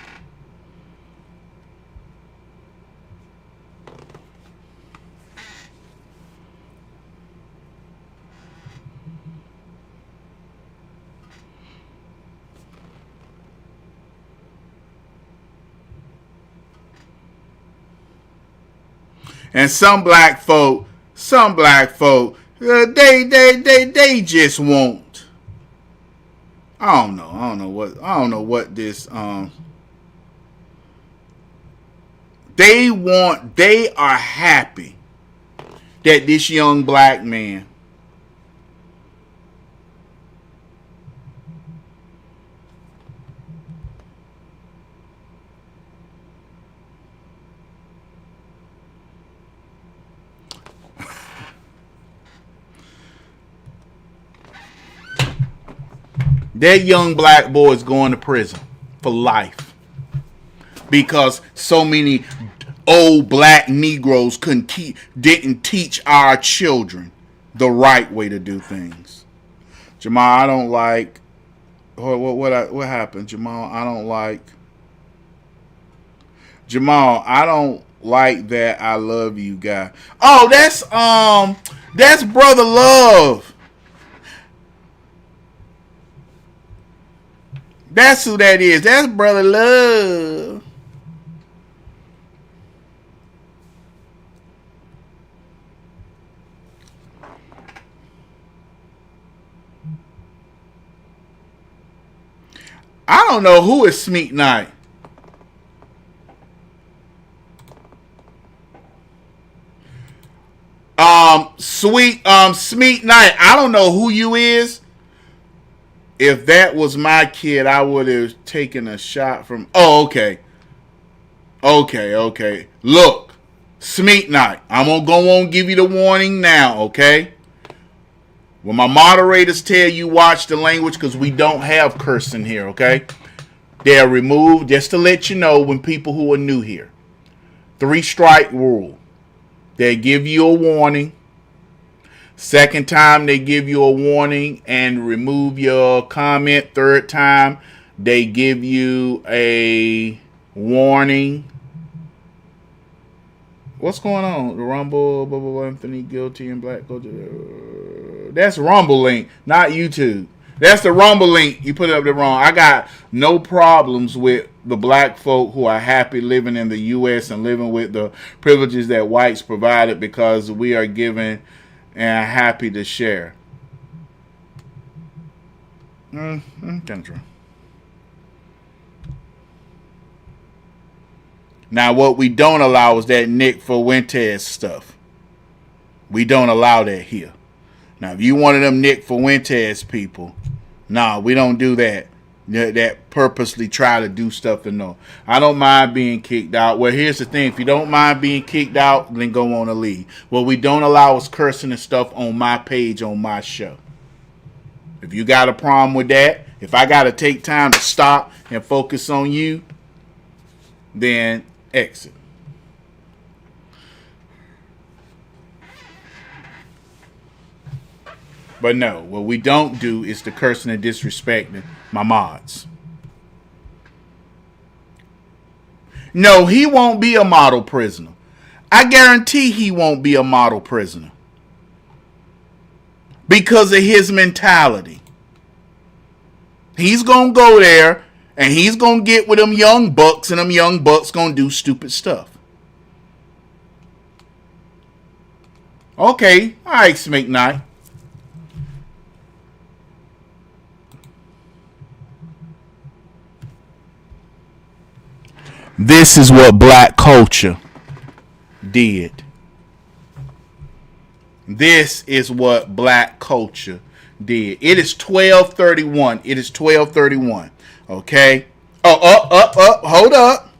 And some black folk, they just won't. I don't know what this they are happy that this young black man that young black boy is going to prison for life because so many old black Negroes didn't teach our children the right way to do things. Jamal, I don't like what happened. Jamal, I don't like that. I love you, guy. Oh, that's Brother Love. That's who that is. That's Brother Love. I don't know who is Smeet Knight. Smeet Knight. I don't know who you is. If that was my kid, I would have taken a shot from... Oh, okay. Okay. Look, Smeet Knight, I'm going to go on give you the warning now, okay? When my moderators tell you watch the language, because we don't have cursing here, okay? They're removed, just to let you know, when people who are new here. 3-strike rule. They give you a warning. Second time, they give you a warning and remove your comment. Third time, they give you a warning. What's going on? The Rumble, blah, blah, blah, Anthony guilty and black. That's Rumble link, not YouTube. That's the Rumble link. You put it up there wrong. I got no problems with the black folk who are happy living in the U.S. and living with the privileges that whites provided because we are given and happy to share. Kind of true. Now, what we don't allow is that Nick Fuentes stuff. We don't allow that here. Now, if you one of them Nick Fuentes people, nah, we don't do that. That purposely try to do stuff and no. I don't mind being kicked out. Well, here's the thing. If you don't mind being kicked out, then go on a leave. What we don't allow is cursing and stuff on my page, on my show. If you got a problem with that, if I got to take time to stop and focus on you, then exit. But no, what we don't do is the cursing and disrespecting my mods. No, he won't be a model prisoner. I guarantee he won't be a model prisoner. Because of his mentality. He's going to go there And he's going to get with them young bucks, and them young bucks going to do stupid stuff. Okay. All right, Smake Knight. This is what black culture did. This is what black culture did. It is 12:31. It is 12:31. Okay. Oh, hold up.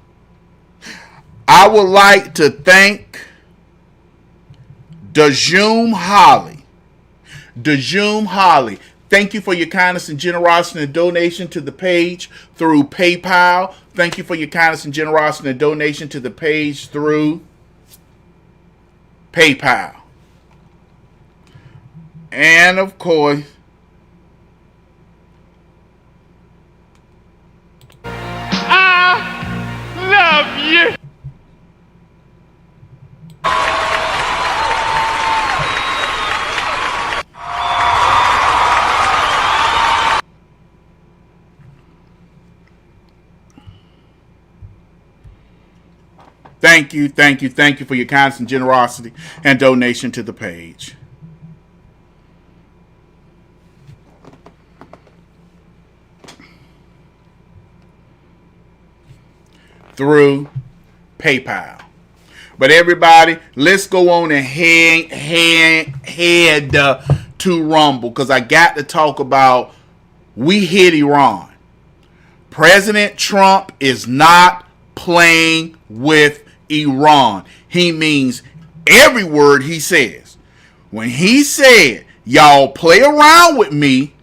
I would like to thank Dejum Holly. Dejum Holly. Thank you for your kindness and generosity and donation to the page through PayPal. Thank you for your kindness and generosity and donation to the page through PayPal. And of course, I love you. thank you for your kindness and generosity and donation to the page. Through PayPal. But everybody, let's go on and head to Rumble, because I got to talk about we hit Iran. President Trump is not playing with Iran. He means every word he says. When he said, y'all play around with me,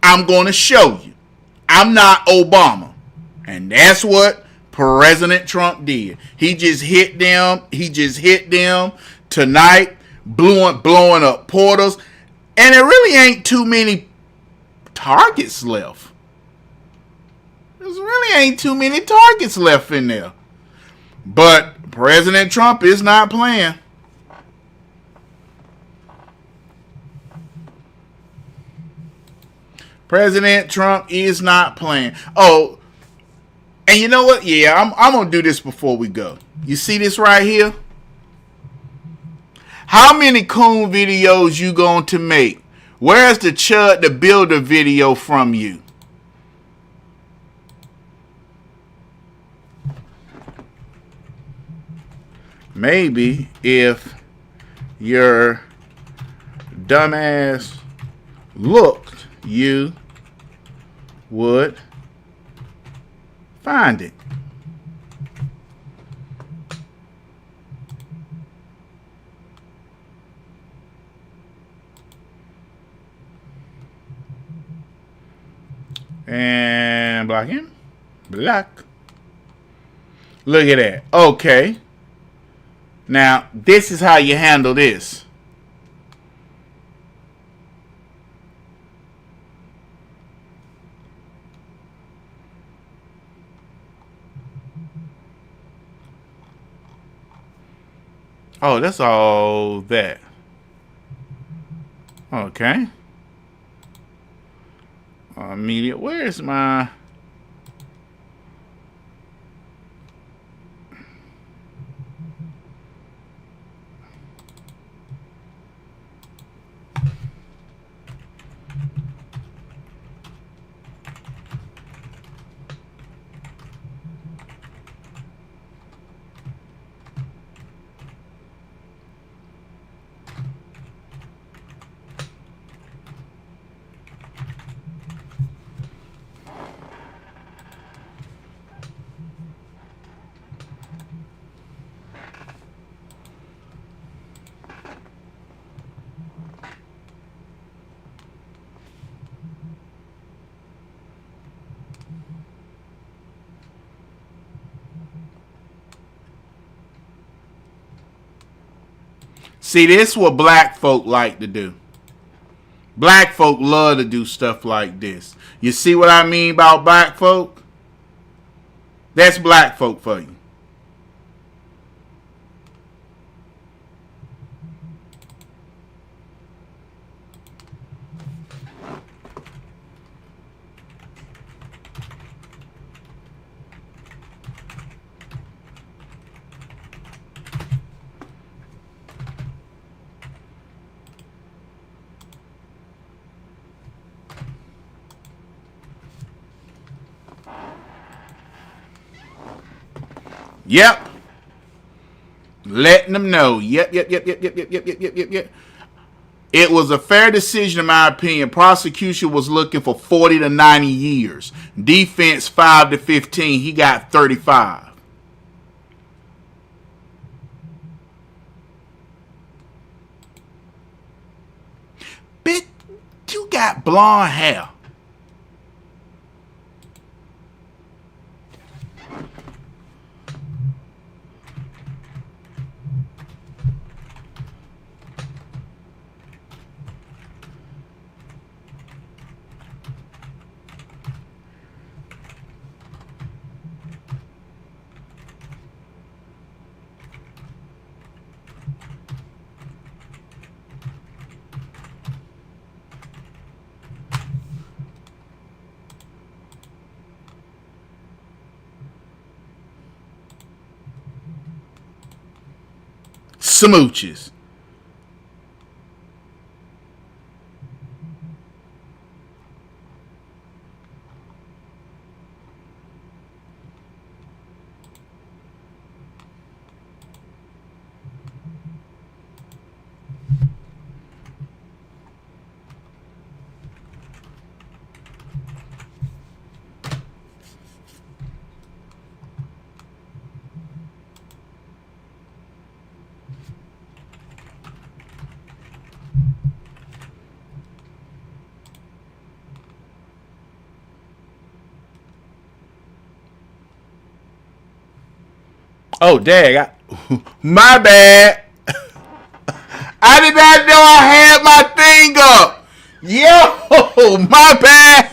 I'm going to show you. I'm not Obama. And that's what President Trump did. He just hit them. He just hit them tonight, blowing up portals. And there really ain't too many targets left. There really ain't too many targets left in there. But President Trump is not playing. President Trump is not playing. Oh, and you know what? Yeah, I'm going to do this before we go. You see this right here? How many coon videos you going to make? Where's the Chud the Builder video from you? Maybe if your dumbass looked, you would find it. And block him. Block. Look at that. Okay. Now, this is how you handle this. Oh, that's all that. Okay. Media. Where's my... See, this is what black folk like to do. Black folk love to do stuff like this. You see what I mean about black folk? That's black folk for you. Yep. Letting them know. Yep. It was a fair decision in my opinion. Prosecution was looking for 40 to 90 years. Defense 5 to 15. He got 35. Bitch, you got blonde hair. Smooches. Oh, dang. My bad. I did not know I had my thing up. Yo, my bad.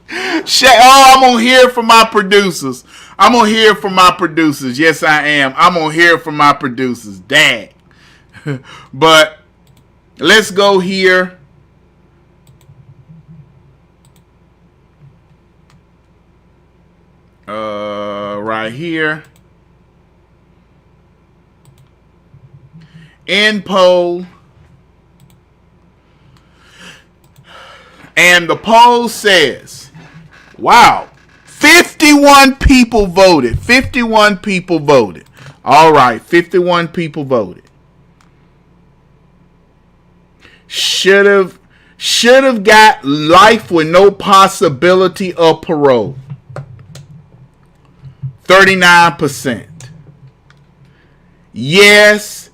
I'm going to hear from my producers. I'm going to hear from my producers. Yes, I am. I'm going to hear from my producers. Dang. But let's go here. Right here. End poll. And the poll says, wow, 51 people voted. 51 people voted. All right, 51 people voted. Should have got life with no possibility of parole. 39%. Yes,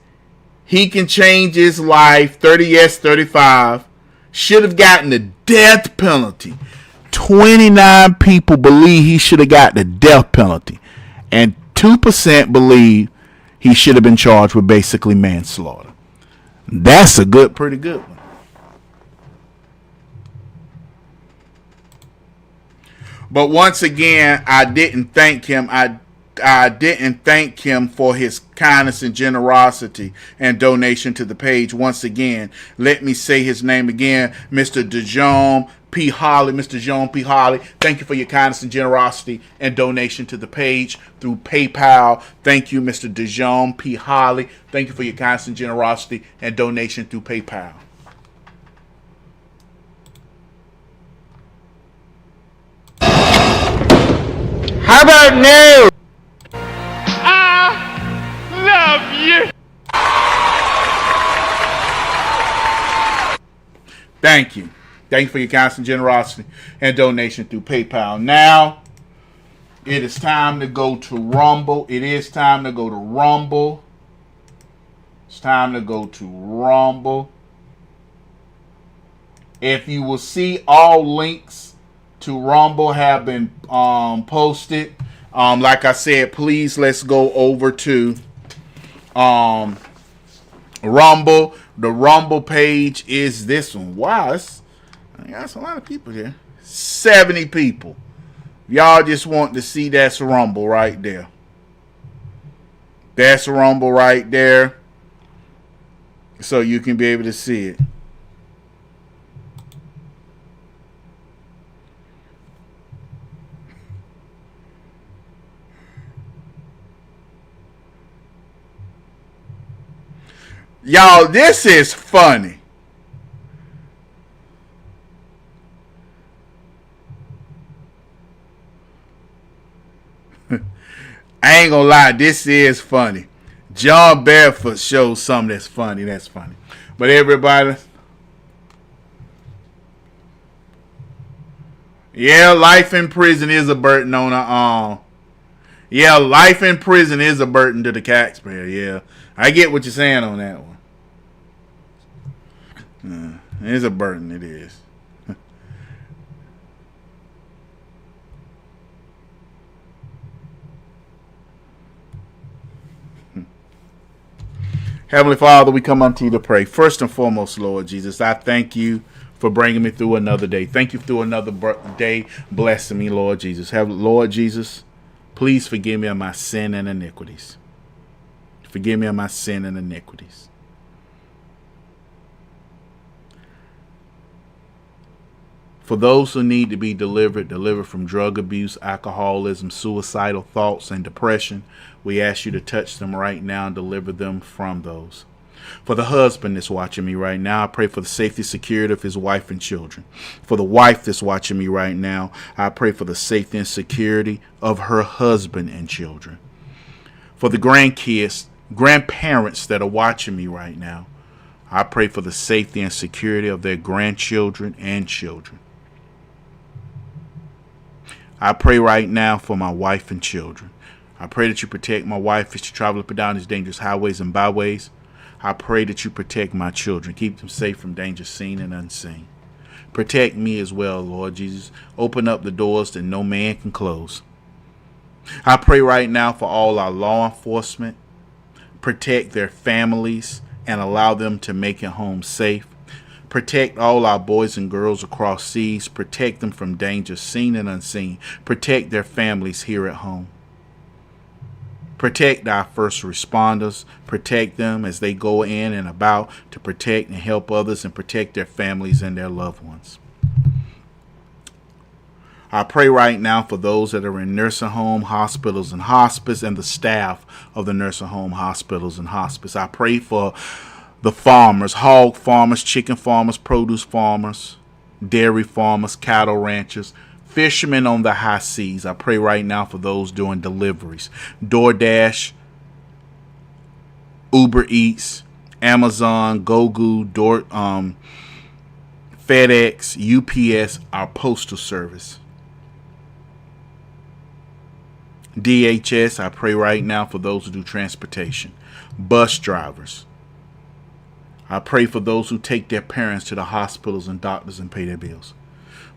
he can change his life. 30 yes, 35. Should have gotten the death penalty. 29 people believe he should have got the death penalty. And 2% believe he should have been charged with basically manslaughter. That's a pretty good one. But once again, I didn't thank him. I didn't thank him for his kindness and generosity and donation to the page. Once again, let me say his name again, Mr. DeJong P. Holly. Mr. DeJong P. Holly, thank you for your kindness and generosity and donation to the page through PayPal. Thank you, Mr. DeJong P. Holly. Thank you for your kindness and generosity and donation through PayPal. How about no? Love you. Thank you. Thank you for your constant generosity and donation through PayPal. Now, it is time to go to Rumble. It is time to go to Rumble. It's time to go to Rumble. If you will see, all links to Rumble have been posted. Like I said, please let's go over to Rumble. The Rumble page is this one. Wow, that's a lot of people here. 70 people. Y'all just want to see that's Rumble right there. That's Rumble right there. So you can be able to see it. Y'all, this is funny. I ain't gonna lie, this is funny. John Barefoot shows something that's funny. That's funny. But everybody, yeah, life in prison is a burden on a yeah, life in prison is a burden to the taxpayer. Yeah, I get what you're saying on that one. It's a burden. It is. Heavenly Father, we come unto you to pray. First and foremost, Lord Jesus, I thank you for bringing me through another day. Thank you through another day, blessing me, Lord Jesus. Lord Jesus, please forgive me of my sin and iniquities. Forgive me of my sin and iniquities. For those who need to be delivered from drug abuse, alcoholism, suicidal thoughts, and depression, we ask you to touch them right now and deliver them from those. For the husband that's watching me right now, I pray for the safety, security of his wife and children. For the wife that's watching me right now, I pray for the safety and security of her husband and children. For the grandparents that are watching me right now, I pray for the safety and security of their grandchildren and children. I pray right now for my wife and children. I pray that you protect my wife as she travels up and down these dangerous highways and byways. I pray that you protect my children. Keep them safe from danger seen and unseen. Protect me as well, Lord Jesus. Open up the doors that no man can close. I pray right now for all our law enforcement. Protect their families and allow them to make it home safe. Protect all our boys and girls across seas. Protect them from danger seen and unseen. Protect their families here at home. Protect our first responders. Protect them as they go in and about to protect and help others and protect their families and their loved ones. I pray right now for those that are in nursing home, hospitals, and hospice, and the staff of the nursing home, hospitals, and hospice. I pray for the farmers, hog farmers, chicken farmers, produce farmers, dairy farmers, cattle ranchers, fishermen on the high seas. I pray right now for those doing deliveries. DoorDash, Uber Eats, Amazon, Gogu, FedEx, UPS, our postal service. DHS, I pray right now for those who do transportation. Bus drivers. I pray for those who take their parents to the hospitals and doctors and pay their bills.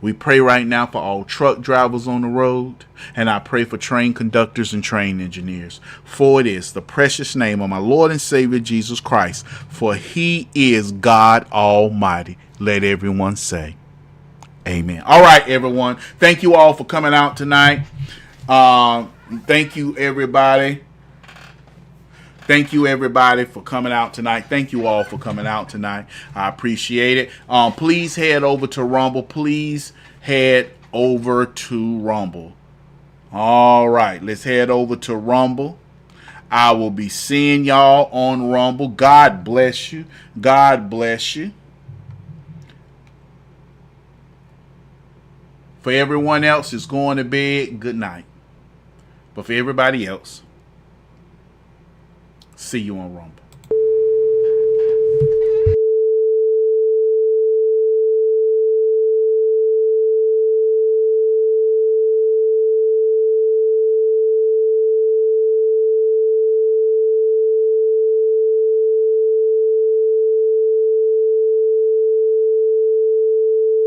We pray right now for all truck drivers on the road, and I pray for train conductors and train engineers. For it is the precious name of my Lord and Savior Jesus Christ, for he is God Almighty. Let everyone say amen. All right, everyone. Thank you all for coming out tonight. Thank you, everybody. Thank you, everybody, for coming out tonight. Thank you all for coming out tonight. I appreciate it. Please head over to Rumble. Please head over to Rumble. All right, let's head over to Rumble. I will be seeing y'all on Rumble. God bless you. God bless you. For everyone else that's going to bed, good night. But for everybody else, see you on Rumble.